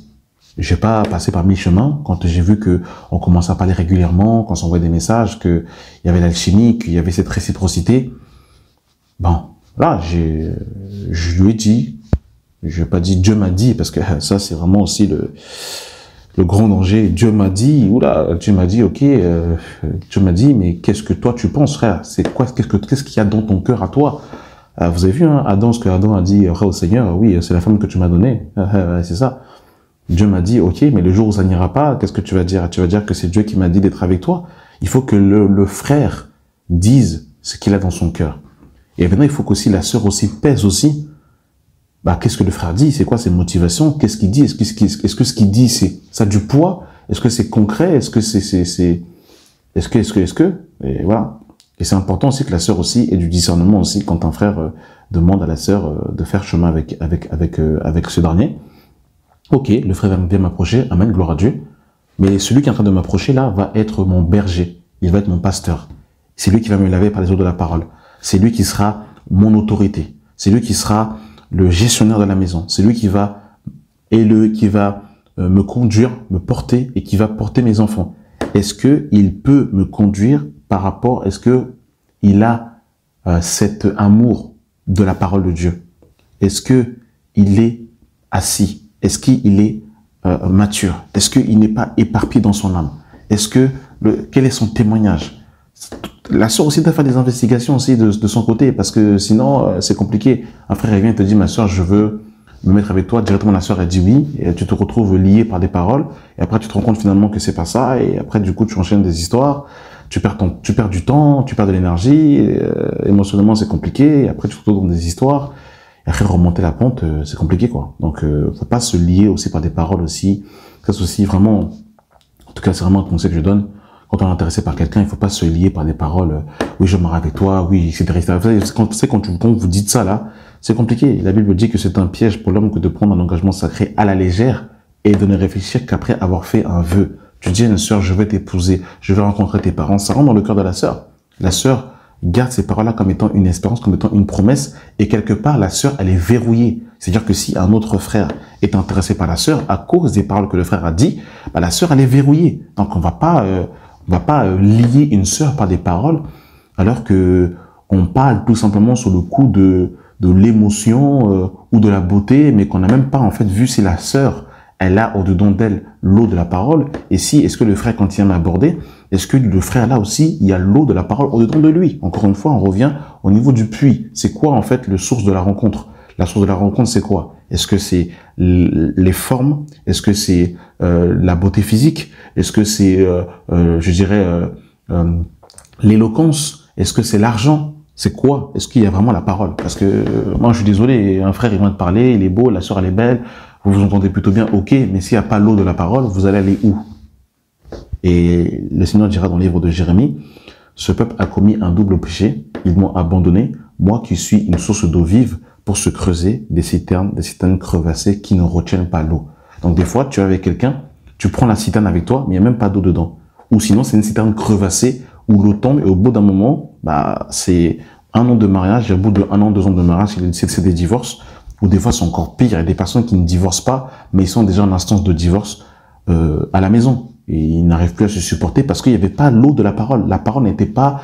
J'ai pas passé par 1000 chemins quand j'ai vu que on commençait à parler régulièrement, qu'on s'envoyait des messages, que il y avait l'alchimie, qu'il y avait cette réciprocité. Bon, là, je lui ai dit, je n'ai pas dit Dieu m'a dit, parce que ça, c'est vraiment aussi le grand danger. Dieu m'a dit, oula, Dieu m'a dit, ok, Dieu m'a dit, mais qu'est-ce que toi tu penses, frère? C'est quoi, qu'est-ce qu'il y a dans ton cœur à toi? Vous avez vu, hein, Adam, ce que Adam a dit au Seigneur, oui, c'est la femme que tu m'as donnée, c'est ça. Dieu m'a dit, ok, mais le jour où ça n'ira pas, qu'est-ce que tu vas dire? Tu vas dire que c'est Dieu qui m'a dit d'être avec toi. Il faut que le frère dise ce qu'il a dans son cœur. Et maintenant, il faut qu'aussi la sœur aussi pèse aussi. Bah, qu'est-ce que le frère dit? C'est quoi ses motivations? Qu'est-ce qu'il dit? Est-ce que ce qu'il dit, ça a du poids? Est-ce que c'est concret? Est-ce que? Et voilà. Et c'est important aussi que la sœur aussi ait du discernement aussi quand un frère demande à la sœur de faire chemin avec ce dernier. Ok, le frère vient m'approcher, amen, gloire à Dieu. Mais celui qui est en train de m'approcher là va être mon berger. Il va être mon pasteur. C'est lui qui va me laver par les eaux de la parole. C'est lui qui sera mon autorité. C'est lui qui sera le gestionnaire de la maison. C'est lui qui va me conduire, me porter et qui va porter mes enfants. Est-ce que il peut me conduire par rapport, est-ce que il a cet amour de la parole de Dieu? Est-ce que il est assis? Est-ce qu'il est mature? Est-ce qu'il n'est pas éparpillé dans son âme? Est-ce que quel est son témoignage? La sœur aussi doit faire des investigations aussi de son côté, parce que sinon c'est compliqué. Un frère vient et te dit, ma sœur, je veux me mettre avec toi. Directement la sœur elle dit oui, et tu te retrouves lié par des paroles, et après tu te rends compte finalement que c'est pas ça, et après du coup tu enchaînes des histoires, tu perds du temps, tu perds de l'énergie, émotionnellement c'est compliqué, et après tu te retrouves dans des histoires, et après remonter la pente, c'est compliqué, quoi. Donc, faut pas se lier aussi par des paroles aussi. Ça, c'est aussi vraiment, en tout cas, c'est vraiment un conseil que je donne. Quand on est intéressé par quelqu'un, il faut pas se lier par des paroles, oui, je m'arrête avec toi, oui, etc. Quand vous dites ça, là, c'est compliqué. La Bible dit que c'est un piège pour l'homme que de prendre un engagement sacré à la légère et de ne réfléchir qu'après avoir fait un vœu. Tu dis à une sœur, je vais t'épouser, je vais rencontrer tes parents, ça rentre dans le cœur de la sœur. La sœur garde ces paroles-là comme étant une espérance, comme étant une promesse, et quelque part, la sœur, elle est verrouillée. C'est-à-dire que si un autre frère est intéressé par la sœur, à cause des paroles que le frère a dit, bah, la sœur, elle est verrouillée. Donc, on va pas lier une sœur par des paroles, alors que on parle tout simplement sur le coup de l'émotion ou de la beauté, mais qu'on n'a même pas en fait vu si la sœur elle a au-dedans d'elle l'eau de la parole, et si est-ce que le frère quand il vient aborder, est-ce que le frère là aussi il y a l'eau de la parole au-dedans de lui. Encore une fois, on revient au niveau du puits. C'est quoi en fait le source de la rencontre? La source de la rencontre, c'est quoi? Est-ce que c'est les formes? Est-ce que c'est la beauté physique? Est-ce que c'est, je dirais, l'éloquence? Est-ce que c'est l'argent? C'est quoi? Est-ce qu'il y a vraiment la parole? Parce que moi, je suis désolé, un frère, il vient de parler, il est beau, la sœur, elle est belle, vous vous entendez plutôt bien, ok, mais s'il n'y a pas l'eau de la parole, vous allez aller où? Et le Seigneur dira dans le livre de Jérémie, ce peuple a commis un double péché, ils m'ont abandonné, moi qui suis une source d'eau vive, pour se creuser des citernes crevassées qui ne retiennent pas l'eau. Donc des fois, tu es avec quelqu'un, tu prends la citerne avec toi, mais il n'y a même pas d'eau dedans. Ou sinon, c'est une citerne crevassée où l'eau tombe et au bout d'un moment, bah, c'est 1 an de mariage, et au bout de 1 an, 2 ans de mariage, c'est des divorces. Ou des fois, c'est encore pire. Il y a des personnes qui ne divorcent pas, mais ils sont déjà en instance de divorce à la maison. Et ils n'arrivent plus à se supporter parce qu'il n'y avait pas l'eau de la parole. La parole n'était pas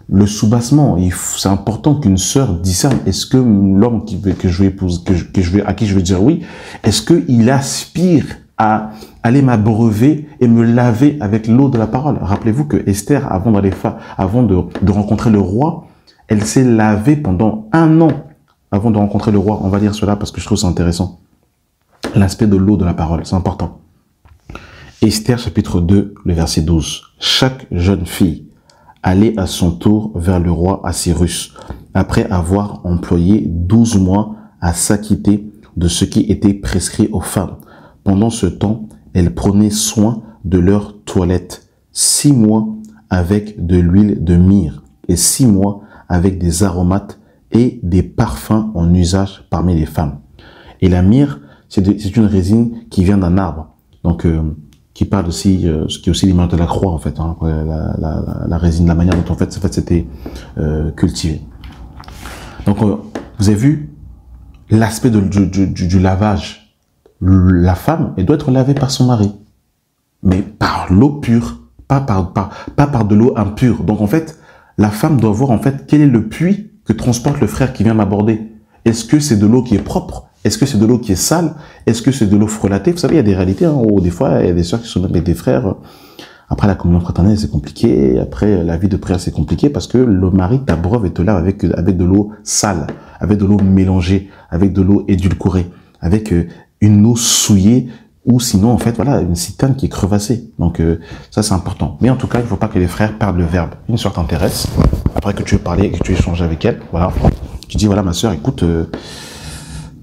le soubassement. C'est important qu'une sœur discerne. Est-ce que l'homme que je vais épouser, à qui je vais dire oui, est-ce qu'il aspire à aller m'abreuver et me laver avec l'eau de la parole? Rappelez-vous que Esther, avant de rencontrer le roi, elle s'est lavée pendant 1 an avant de rencontrer le roi. On va lire cela parce que je trouve ça intéressant. L'aspect de l'eau de la parole, c'est important. Esther, chapitre 2, le verset 12. Chaque jeune fille allait à son tour vers le roi Assyrus, après avoir employé 12 mois à s'acquitter de ce qui était prescrit aux femmes. Pendant ce temps, elles prenaient soin de leur toilette, 6 mois avec de l'huile de myrrhe et 6 mois avec des aromates et des parfums en usage parmi les femmes. Et la myrrhe, c'est une résine qui vient d'un arbre, donc qui parle aussi, qui est aussi l'image de la croix en fait, hein, la résine, la manière dont en fait c'était cultivé. Donc vous avez vu l'aspect du lavage. La femme, elle doit être lavée par son mari, mais par l'eau pure, pas par de l'eau impure. Donc en fait, la femme doit voir en fait quel est le puits que transporte le frère qui vient m'aborder. Est-ce que c'est de l'eau qui est propre? Est-ce que c'est de l'eau qui est sale? Est-ce que c'est de l'eau frelatée? Vous savez, il y a des réalités hein, où des fois, il y a des sœurs qui sont avec des frères. Après la communion fraternelle, c'est compliqué. Après la vie de prière, c'est compliqué parce que le mari t'abreuve et te lave avec de l'eau sale, avec de l'eau mélangée, avec de l'eau édulcorée, avec une eau souillée ou sinon, en fait, voilà, une citerne qui est crevassée. Donc, ça, c'est important. Mais en tout cas, il ne faut pas que les frères perdent le verbe. Une sœur t'intéresse, après que tu aies parlé et que tu aies échangé avec elle, voilà, tu dis, voilà, ma sœur, écoute,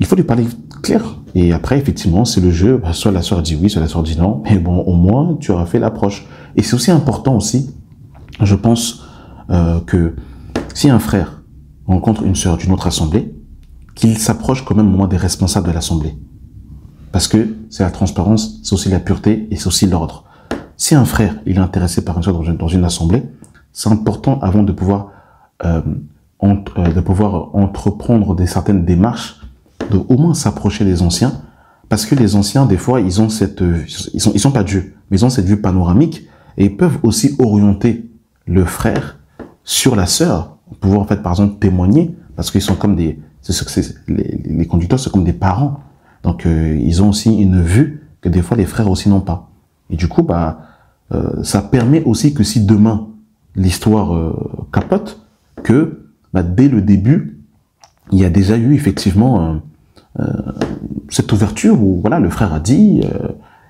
il faut lui parler clair. Et après, effectivement, c'est le jeu. Bah, soit la sœur dit oui, soit la sœur dit non. Mais bon, au moins, tu auras fait l'approche. Et c'est aussi important aussi, je pense, que si un frère rencontre une sœur d'une autre assemblée, qu'il s'approche quand même au moment des responsables de l'assemblée. Parce que c'est la transparence, c'est aussi la pureté et c'est aussi l'ordre. Si un frère il est intéressé par une sœur dans une assemblée, c'est important avant de pouvoir entreprendre certaines démarches, de au moins s'approcher des anciens, parce que les anciens des fois ils ont ils sont pas Dieu, mais ils ont cette vue panoramique et ils peuvent aussi orienter le frère sur la sœur, pouvoir en fait par exemple témoigner, parce qu'ils sont comme les conducteurs, c'est comme des parents. Donc, ils ont aussi une vue que des fois les frères aussi n'ont pas. Et du coup, ça permet aussi que si demain l'histoire capote, que dès le début, il y a déjà eu effectivement cette ouverture où voilà le frère a dit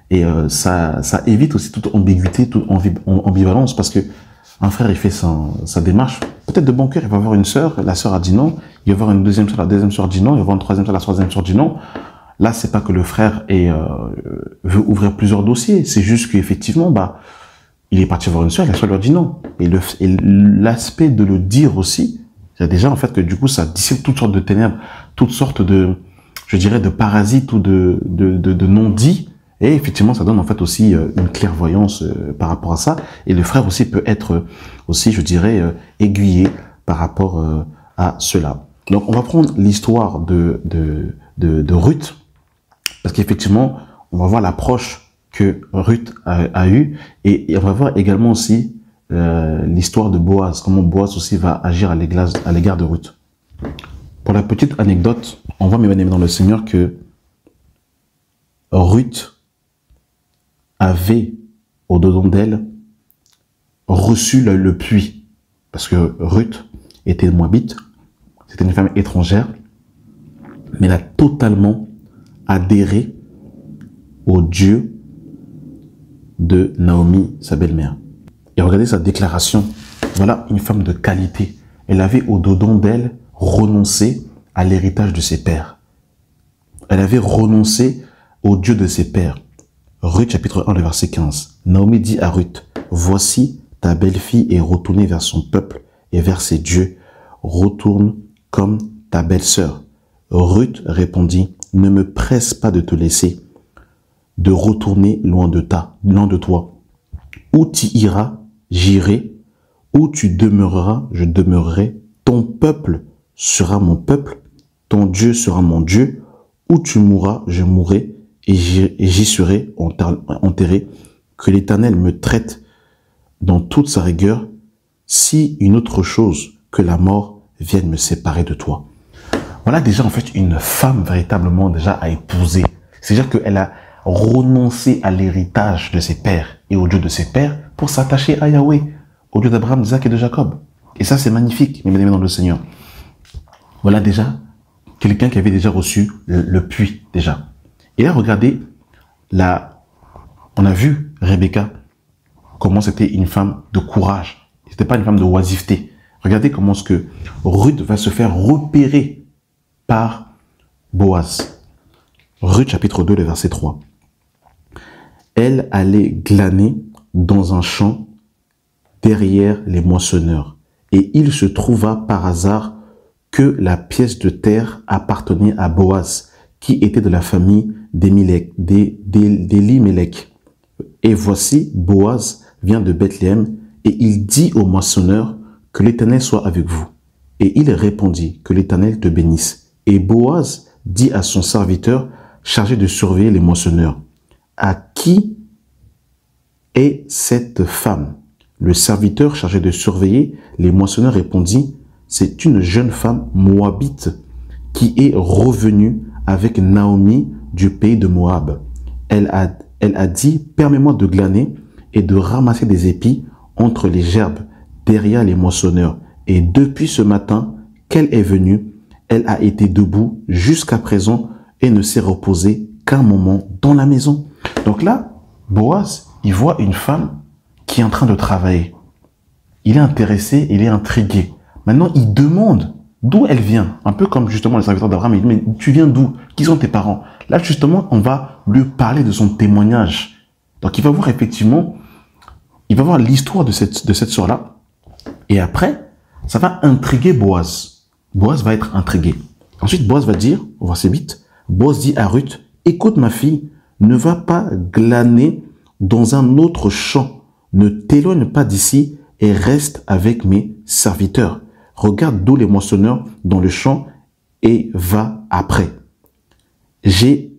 et ça évite aussi toute ambiguïté, toute ambivalence parce que un frère, il fait sa démarche, peut-être de bon cœur, il va voir une sœur, la sœur a dit non, il va voir une deuxième sœur, la deuxième sœur dit non, il va voir une troisième sœur, la troisième sœur dit non. Là, c'est pas que le frère veut ouvrir plusieurs dossiers, c'est juste qu'effectivement, il est parti voir une sœur, la sœur leur dit non. Et l'aspect de le dire aussi, c'est déjà en fait que du coup, ça dissipe toutes sortes de ténèbres, toutes sortes de, je dirais, de parasites ou de non-dits. Et effectivement, ça donne en fait aussi une clairvoyance par rapport à ça. Et le frère aussi peut être aussi, je dirais, aiguillé par rapport à cela. Donc, on va prendre l'histoire de Ruth, parce qu'effectivement, on va voir l'approche que Ruth a eue, et on va voir également aussi l'histoire de Boaz, comment Boaz aussi va agir à l'égard de Ruth. Pour la petite anecdote, on voit, mes bien-aimés dans le Seigneur, que Ruth avait au-dedans d'elle reçu le puits, parce que Ruth était moabite, c'était une femme étrangère, mais elle a totalement adhéré au Dieu de Naomi, sa belle-mère. Et regardez sa déclaration. Voilà une femme de qualité. Elle avait au-dedans d'elle renoncé à l'héritage de ses pères. Elle avait renoncé au Dieu de ses pères. Ruth chapitre 1, le verset 15. Naomi dit à Ruth, « Voici ta belle-fille est retournée vers son peuple et vers ses dieux. Retourne comme ta belle-sœur. » Ruth répondit, « Ne me presse pas de te laisser, de retourner loin de toi. Où tu iras, j'irai. Où tu demeureras, je demeurerai. Ton peuple sera mon peuple. Ton Dieu sera mon Dieu. Où tu mourras, je mourrai. Et j'y serai enterré. Que l'Éternel me traite dans toute sa rigueur, si une autre chose que la mort vienne me séparer de toi. » Voilà déjà en fait une femme véritablement déjà à épouser. C'est-à-dire qu'elle a renoncé à l'héritage de ses pères et au Dieu de ses pères pour s'attacher à Yahweh, au Dieu d'Abraham, d'Isaac et de Jacob. Et ça c'est magnifique, mes bien-aimés dans le Seigneur. Voilà déjà quelqu'un qui avait déjà reçu le puits déjà. Et là regardez, on a vu Rebecca, comment c'était une femme de courage. C'était pas une femme de oisiveté. Regardez comment ce que Ruth va se faire repérer par Boaz. Ruth chapitre 2, le verset 3. Elle allait glaner dans un champ derrière les moissonneurs. Et il se trouva par hasard que la pièce de terre appartenait à Boaz, qui était de la famille d'Elimelech. Et voici, Boaz vient de Bethléem, et il dit au moissonneur, que l'Éternel soit avec vous. Et il répondit, que l'Éternel te bénisse. Et Boaz dit à son serviteur, chargé de surveiller les moissonneurs, à qui est cette femme? Le serviteur chargé de surveiller les moissonneurs répondit, c'est une jeune femme moabite qui est revenue avec Naomi du pays de Moab. Elle a dit, permets-moi de glaner et de ramasser des épis entre les gerbes derrière les moissonneurs. Et depuis ce matin qu'elle est venue, elle a été debout jusqu'à présent et ne s'est reposée qu'un moment dans la maison. Donc là, Boaz, il voit une femme qui est en train de travailler. Il est intéressé, il est intrigué. Maintenant, il demande d'où elle vient. Un peu comme justement les serviteurs d'Abraham. Il dit, mais tu viens d'où? Qui sont tes parents? Là, justement, on va lui parler de son témoignage. Donc, il va voir effectivement, il va voir l'histoire de cette sœur-là. Et après, ça va intriguer Boaz. Boaz va être intrigué. Ensuite, Boaz va dire, au verset 8, Boaz dit à Ruth, écoute ma fille, ne va pas glaner dans un autre champ. Ne t'éloigne pas d'ici et reste avec mes serviteurs. Regarde d'où les moissonneurs dans le champ et va après. J'ai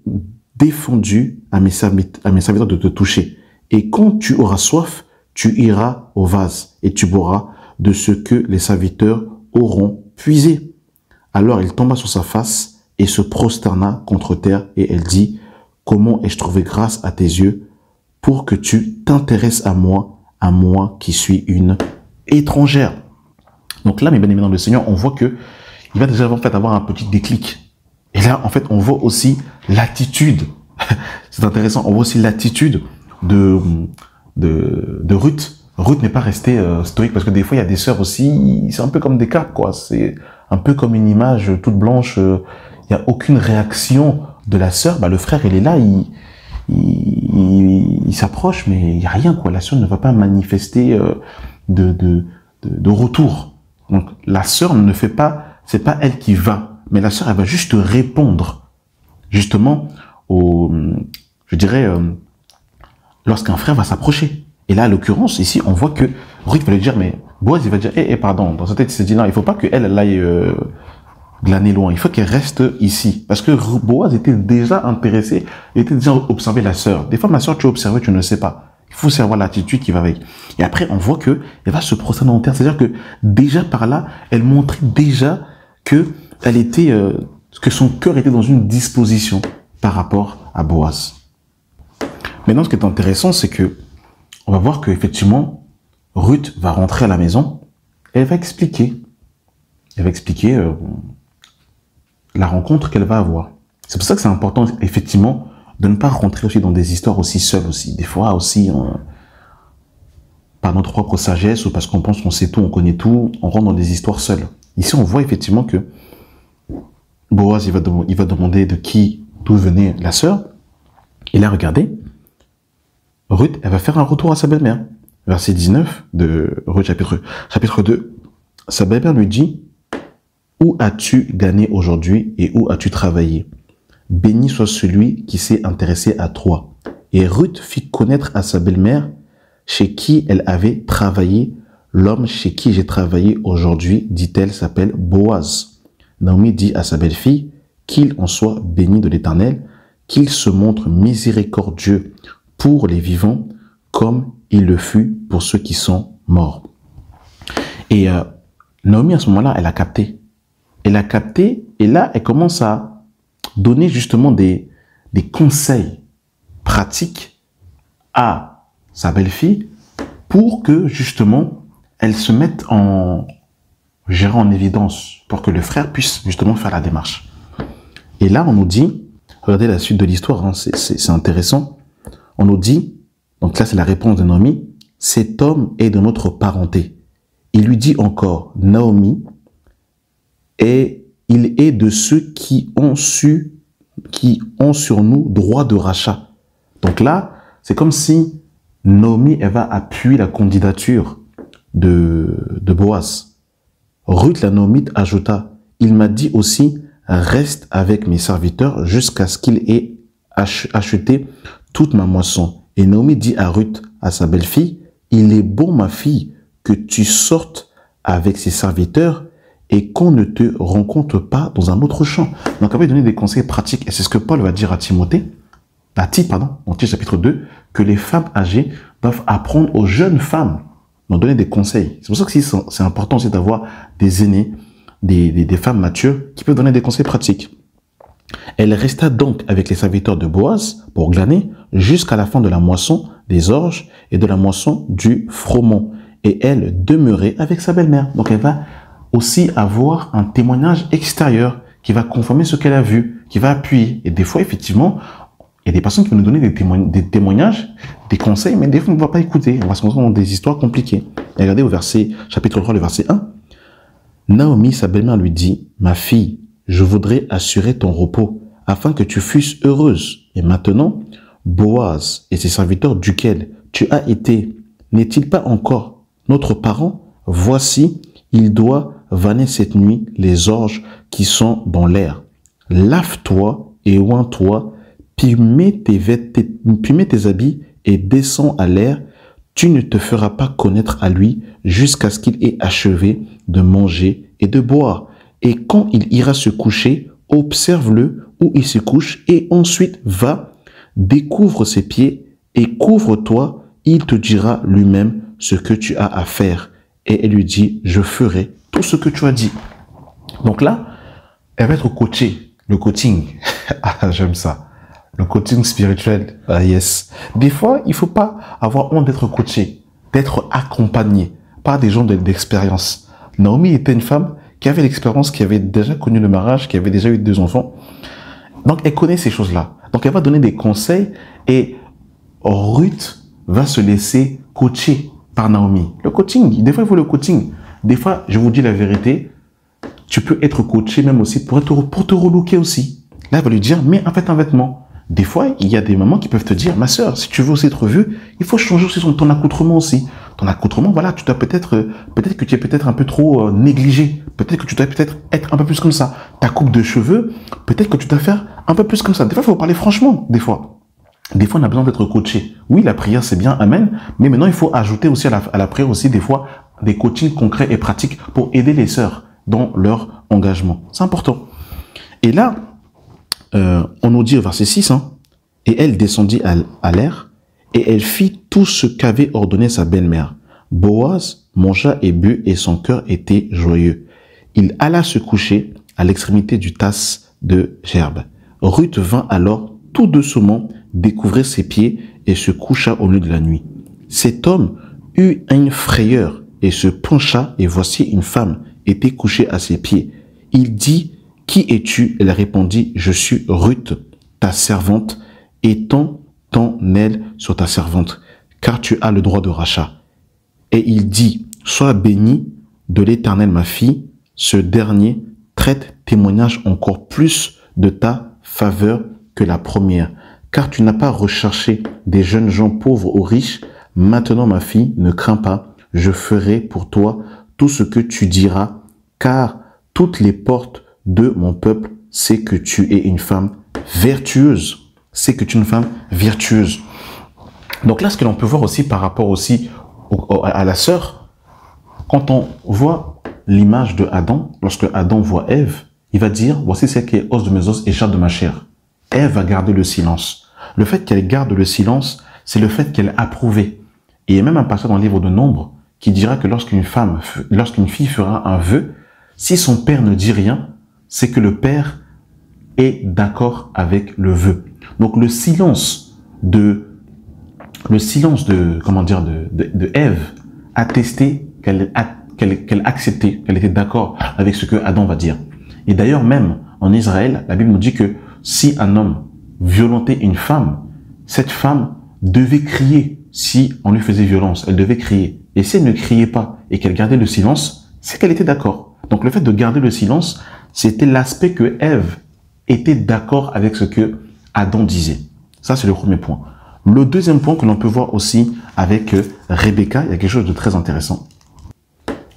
défendu à mes serviteurs de te toucher. Et quand tu auras soif, tu iras au vase et tu boiras de ce que les serviteurs auront puisé. Alors il tomba sur sa face et se prosterna contre terre et elle dit, comment ai-je trouvé grâce à tes yeux pour que tu t'intéresses à moi qui suis une étrangère. Donc là, mes bien-aimés dans le Seigneur, on voit que il va déjà en fait avoir un petit déclic. Et là, en fait, on voit aussi l'attitude. C'est intéressant. On voit aussi l'attitude de Ruth. Ruth n'est pas restée stoïque, parce que des fois, il y a des sœurs aussi, c'est un peu comme des carpes, quoi. C'est un peu comme une image toute blanche. Il n'y a aucune réaction de la sœur. Bah, le frère, il est là, il s'approche, mais il n'y a rien, quoi. La sœur ne va pas manifester de retour. Donc, la sœur ne fait pas, c'est pas elle qui va, mais la sœur, elle va juste répondre, justement, je dirais, lorsqu'un frère va s'approcher. Et là, à l'occurrence, ici, on voit que Ruth va lui dire, mais Boaz, il va dire, pardon, dans sa tête, il s'est dit, non, il faut pas qu'elle aille glaner loin, il faut qu'elle reste ici. Parce que Boaz était déjà intéressé, il était déjà observé la sœur. Des fois, ma sœur, tu as observé, tu ne sais pas. Il faut savoir l'attitude qui va avec. Et après, on voit que elle va se prosterner en terre. C'est-à-dire que déjà par là, elle montrait déjà que elle était, que son cœur était dans une disposition par rapport à Boaz. Maintenant, ce qui est intéressant, c'est que on va voir que effectivement, Ruth va rentrer à la maison. Et elle va expliquer la rencontre qu'elle va avoir. C'est pour ça que c'est important, effectivement, de ne pas rentrer aussi dans des histoires aussi seules aussi. Des fois aussi, par notre propre sagesse ou parce qu'on pense qu'on sait tout, on connaît tout, on rentre dans des histoires seules. Ici, on voit effectivement que Boaz, il va demander d'où venait la sœur. Et là, regardez, Ruth, elle va faire un retour à sa belle-mère. Verset 19 de Ruth chapitre 2. Sa belle-mère lui dit, « Où as-tu gagné aujourd'hui et où as-tu travaillé ? Béni soit celui qui s'est intéressé à toi. » Et Ruth fit connaître à sa belle-mère chez qui elle avait travaillé. « L'homme chez qui j'ai travaillé aujourd'hui, dit-elle, s'appelle Boaz. » Naomi dit à sa belle-fille, « Qu'il en soit béni de l'Éternel, qu'il se montre miséricordieux pour les vivants, comme il le fut pour ceux qui sont morts. » Et Naomi, à ce moment-là, elle a capté. Elle a capté, et là, elle commence à donner justement des conseils pratiques à sa belle-fille pour que, justement, elle se mette en évidence, pour que le frère puisse justement faire la démarche. Et là, on nous dit, regardez la suite de l'histoire, hein, c'est intéressant. On nous dit, donc là, c'est la réponse de Naomi, « Cet homme est de notre parenté. » Il lui dit encore, Naomi, et il est de ceux qui ont sur nous droit de rachat. Donc là, c'est comme si Naomi, elle va appuyer la candidature de Boaz. Ruth, la Naomite, ajouta, il m'a dit aussi, reste avec mes serviteurs jusqu'à ce qu'il ait acheté toute ma moisson. Et Naomi dit à Ruth, à sa belle-fille, il est bon, ma fille, que tu sortes avec ses serviteurs et qu'on ne te rencontre pas dans un autre champ. Donc, elle va donner des conseils pratiques. Et c'est ce que Paul va dire à Tite, en Tite chapitre 2, que les femmes âgées doivent apprendre aux jeunes femmes, donc donner des conseils. C'est pour ça que c'est important aussi d'avoir des aînés, des femmes matures qui peuvent donner des conseils pratiques. Elle resta donc avec les serviteurs de Boaz pour glaner jusqu'à la fin de la moisson des orges et de la moisson du froment. Et elle demeurait avec sa belle-mère. Donc elle va aussi avoir un témoignage extérieur qui va confirmer ce qu'elle a vu, qui va appuyer. Et des fois, effectivement, il y a des personnes qui vont nous donner des témoignages, des conseils, mais des fois, on ne va pas écouter. On va se retrouver dans des histoires compliquées. Et regardez au chapitre 3, le verset 1. Naomi, sa belle-mère, lui dit, « Ma fille, je voudrais assurer ton repos, afin que tu fusses heureuse. Et maintenant, Boaz et ses serviteurs duquel tu as été, n'est-il pas encore notre parent? Voici, il doit vanner cette nuit les orges qui sont dans l'air. Lave-toi et oins-toi, puis mets tes habits et descends à l'air. Tu ne te feras pas connaître à lui jusqu'à ce qu'il ait achevé de manger et de boire. Et quand il ira se coucher, observe-le où il se couche et ensuite va, découvre ses pieds et couvre-toi. Il te dira lui-même ce que tu as à faire. » Et elle lui dit, « Je ferai tout ce que tu as dit. » Donc là, elle va être coachée. Le coaching, ah, j'aime ça. Le coaching spirituel, ah yes. Des fois, il faut pas avoir honte d'être coaché, d'être accompagné par des gens d'expérience. Naomi était une femme qui avait l'expérience, qui avait déjà connu le mariage, qui avait déjà eu 2 enfants. Donc, elle connaît ces choses-là. Donc, elle va donner des conseils et Ruth va se laisser coacher par Naomi. Le coaching, des fois, il faut le coaching. Des fois, je vous dis la vérité, tu peux être coaché même aussi pour te relooker aussi. Là, il va lui dire, mets en fait un vêtement. Des fois, il y a des mamans qui peuvent te dire, ma sœur, si tu veux aussi être vue, il faut changer aussi ton accoutrement aussi. Ton accoutrement, voilà, tu dois peut-être que tu es peut-être un peu trop négligé. Peut-être que tu dois peut-être être un peu plus comme ça. Ta coupe de cheveux, peut-être que tu dois faire un peu plus comme ça. Des fois, il faut parler franchement, des fois. Des fois, on a besoin d'être coaché. Oui, la prière, c'est bien, amen. Mais maintenant, il faut ajouter aussi à la prière aussi, des fois, des coachings concrets et pratiques pour aider les sœurs dans leur engagement. C'est important. Et là, on nous dit au verset 6, hein, et elle descendit à l'air, et elle fit tout ce qu'avait ordonné sa belle-mère. Boaz mangea et but, et son cœur était joyeux. Il alla se coucher à l'extrémité du tas de gerbes. Ruth vint alors tout doucement découvrir ses pieds et se coucha au milieu de la nuit. Cet homme eut une frayeur et se pencha, et voici une femme était couchée à ses pieds. Il dit, « Qui es-tu » Elle répondit, « Je suis Ruth, ta servante, étends ton aile sur ta servante, car tu as le droit de rachat. » Et il dit, « Sois bénie de l'Éternel, ma fille, ce dernier traite témoignage encore plus de ta faveur que la première, car tu n'as pas recherché des jeunes gens pauvres ou riches. Maintenant, ma fille, ne crains pas, je ferai pour toi tout ce que tu diras, car toutes les portes de mon peuple, c'est que tu es une femme vertueuse. C'est que tu es une femme vertueuse. » Donc là, ce que l'on peut voir aussi par rapport aussi à la sœur, quand on voit l'image de Adam, lorsque Adam voit Ève, il va dire, voici celle qui est os de mes os et chair de ma chair. Ève va garder le silence. Le fait qu'elle garde le silence, c'est le fait qu'elle a approuvé. Et il y a même un passage dans le livre de Nombre qui dira que lorsqu'une fille fera un vœu, si son père ne dit rien, c'est que le père est d'accord avec le vœu. Donc le silence de Ève attestait qu'elle acceptait, qu'elle était d'accord avec ce que Adam va dire. Et d'ailleurs même en Israël, la Bible nous dit que si un homme violentait une femme, cette femme devait crier. Si on lui faisait violence, elle devait crier. Et si elle ne criait pas et qu'elle gardait le silence, c'est qu'elle était d'accord. Donc le fait de garder le silence, c'était l'aspect que Ève était d'accord avec ce que Adam disait. Ça, c'est le premier point. Le deuxième point que l'on peut voir aussi avec Rebecca, il y a quelque chose de très intéressant.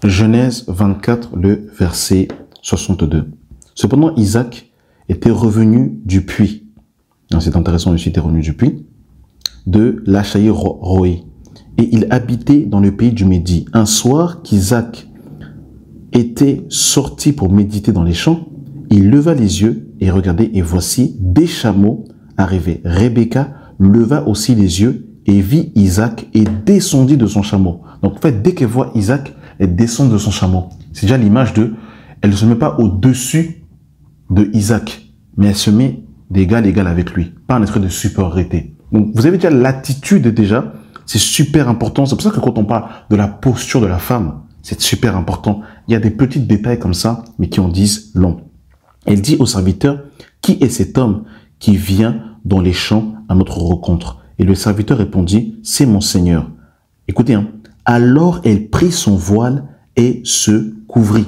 Genèse 24, le verset 62. Cependant, Isaac était revenu du puits. C'est intéressant, il était revenu du puits de Lachaï-Roé. Et il habitait dans le pays du Médi. Un soir qu'Isaac était sorti pour méditer dans les champs, il leva les yeux et regardait, et voici des chameaux arrivaient. Rebecca leva aussi les yeux et vit Isaac et descendit de son chameau. Donc en fait, dès qu'elle voit Isaac, elle descend de son chameau. C'est déjà l'image de, elle ne se met pas au-dessus de Isaac, mais elle se met d'égal à égal avec lui, pas un esprit de supériorité. Donc vous avez déjà l'attitude déjà, c'est super important. C'est pour ça que quand on parle de la posture de la femme, c'est super important. Il y a des petits détails comme ça, mais qui en disent long. Elle dit au serviteur, « Qui est cet homme qui vient dans les champs à notre rencontre ?» Et le serviteur répondit, « C'est mon Seigneur. » Écoutez, hein, alors elle prit son voile et se couvrit.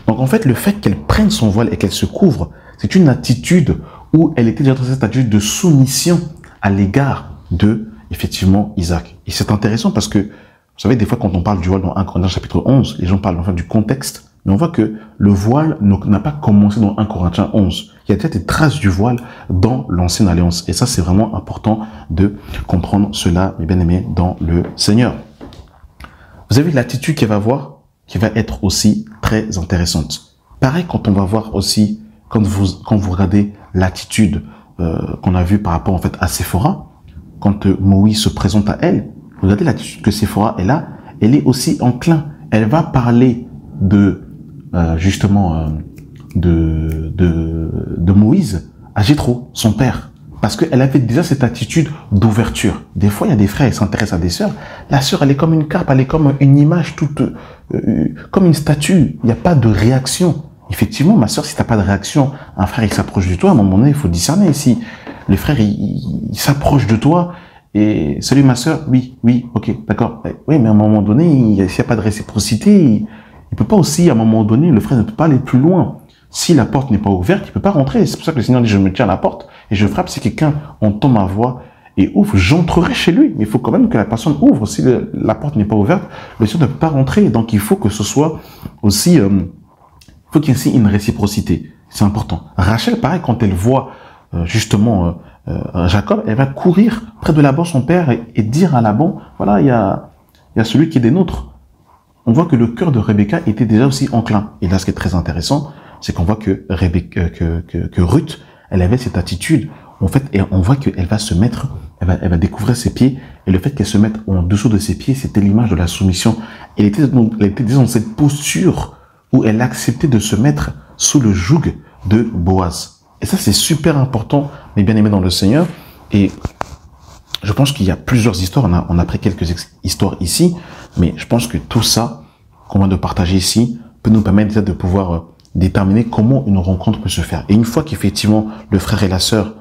Donc en fait, le fait qu'elle prenne son voile et qu'elle se couvre, c'est une attitude où elle était déjà dans cette attitude de soumission à l'égard de, effectivement, Isaac. Et c'est intéressant parce que, vous savez, des fois, quand on parle du voile dans 1 Corinthiens chapitre 11, les gens parlent en fait du contexte, mais on voit que le voile n'a pas commencé dans 1 Corinthiens 11. Il y a déjà des traces du voile dans l'Ancienne Alliance. Et ça, c'est vraiment important de comprendre cela, mes bien-aimés, dans le Seigneur. Vous avez l'attitude qu'elle va avoir, qui va être aussi très intéressante. Pareil, quand on va voir aussi, quand vous regardez l'attitude qu'on a vue par rapport en fait à Séphora, quand Moïse se présente à elle, regardez l'attitude que Séphora est là, elle est aussi enclin. Elle va parler de Moïse à Jéthro, son père, parce qu'elle avait déjà cette attitude d'ouverture. Des fois, il y a des frères qui s'intéressent à des sœurs. La sœur, elle est comme une carpe, elle est comme une image toute, comme une statue. Il n'y a pas de réaction. Effectivement, ma sœur, si tu n'as pas de réaction, un frère, il s'approche de toi, à un moment donné, il faut discerner. Si le frère, il s'approche de toi Et salut ma sœur, oui, ok, d'accord. Oui, mais à un moment donné, s'il n'y a pas de réciprocité, il peut pas aussi, à un moment donné, le frère ne peut pas aller plus loin. Si la porte n'est pas ouverte, il peut pas rentrer. C'est pour ça que le Seigneur dit, je me tiens à la porte et je frappe. Si quelqu'un entend ma voix et ouvre, j'entrerai chez lui. Mais il faut quand même que la personne ouvre. Si la porte n'est pas ouverte, le Seigneur ne peut pas rentrer. Donc il faut que ce soit aussi, faut qu'il y ait aussi une réciprocité. C'est important. Rachel, pareil, quand elle voit justement Jacob, elle va courir près de Laban, son père, et dire à Laban, voilà, il y a celui qui est des nôtres. On voit que le cœur de Rebecca était déjà aussi enclin. Et là, ce qui est très intéressant, c'est qu'on voit que Ruth, elle avait cette attitude. En fait, et on voit qu'elle va se mettre, elle va découvrir ses pieds. Et le fait qu'elle se mette en dessous de ses pieds, c'était l'image de la soumission. Elle était dans cette posture où elle acceptait de se mettre sous le joug de Boaz. Et ça, c'est super important, mes bien-aimés dans le Seigneur. Et je pense qu'il y a plusieurs histoires. On a pris quelques histoires ici, mais je pense que tout ça qu'on vient de partager ici peut nous permettre déjà de pouvoir déterminer comment une rencontre peut se faire. Et une fois qu'effectivement le frère et la sœur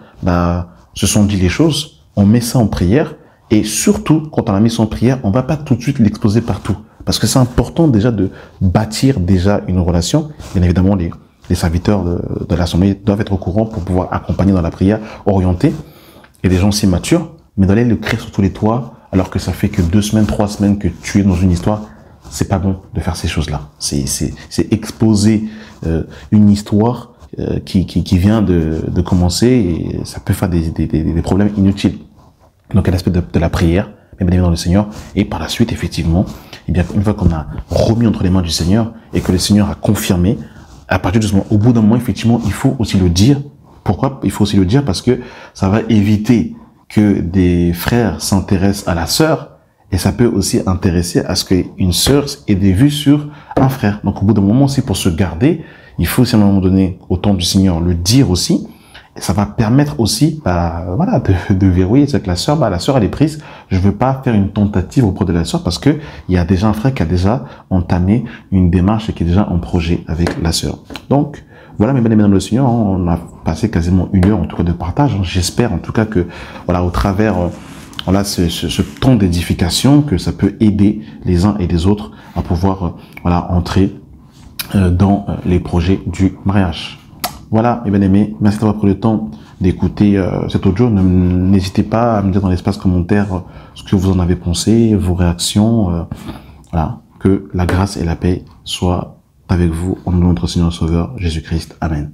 se sont dit les choses, on met ça en prière. Et surtout, quand on a mis ça en prière, on va pas tout de suite l'exposer partout. Parce que c'est important déjà de bâtir déjà une relation. Bien évidemment, les serviteurs de l'Assemblée doivent être au courant pour pouvoir accompagner dans la prière, orienter. Et des gens aussi matures, mais d'aller le crier sur tous les toits, alors que ça fait que 2 semaines, 3 semaines que tu es dans une histoire, c'est pas bon de faire ces choses-là. C'est exposer une histoire qui vient de commencer, et ça peut faire des problèmes inutiles. Donc, à l'aspect de la prière, bien dans le Seigneur, et par la suite, effectivement, eh bien, une fois qu'on a remis entre les mains du Seigneur et que le Seigneur a confirmé, à partir de ce moment, au bout d'un moment, effectivement, il faut aussi le dire. Pourquoi il faut aussi le dire? Parce que ça va éviter que des frères s'intéressent à la sœur, et ça peut aussi intéresser à ce qu'une sœur ait des vues sur un frère. Donc, au bout d'un moment aussi, pour se garder, il faut aussi à un moment donné, au temps du Seigneur, le dire aussi. Et ça va permettre aussi, voilà, de verrouiller. C'est que la sœur, elle est prise. Je veux pas faire une tentative auprès de la sœur parce que il y a déjà un frère qui a déjà entamé une démarche et qui est déjà en projet avec la sœur. Donc, voilà, mes bien-aimés dans le Seigneur, on a passé quasiment 1 heure en tout cas de partage. J'espère en tout cas que, voilà, au travers, voilà, ce temps d'édification, que ça peut aider les uns et les autres à pouvoir, voilà, entrer dans les projets du mariage. Voilà, mes bien-aimés, merci d'avoir pris le temps d'écouter cet audio. N'hésitez pas à me dire dans l'espace commentaire ce que vous en avez pensé, vos réactions. Voilà, que la grâce et la paix soient avec vous en nom de notre Seigneur et Sauveur Jésus-Christ. Amen.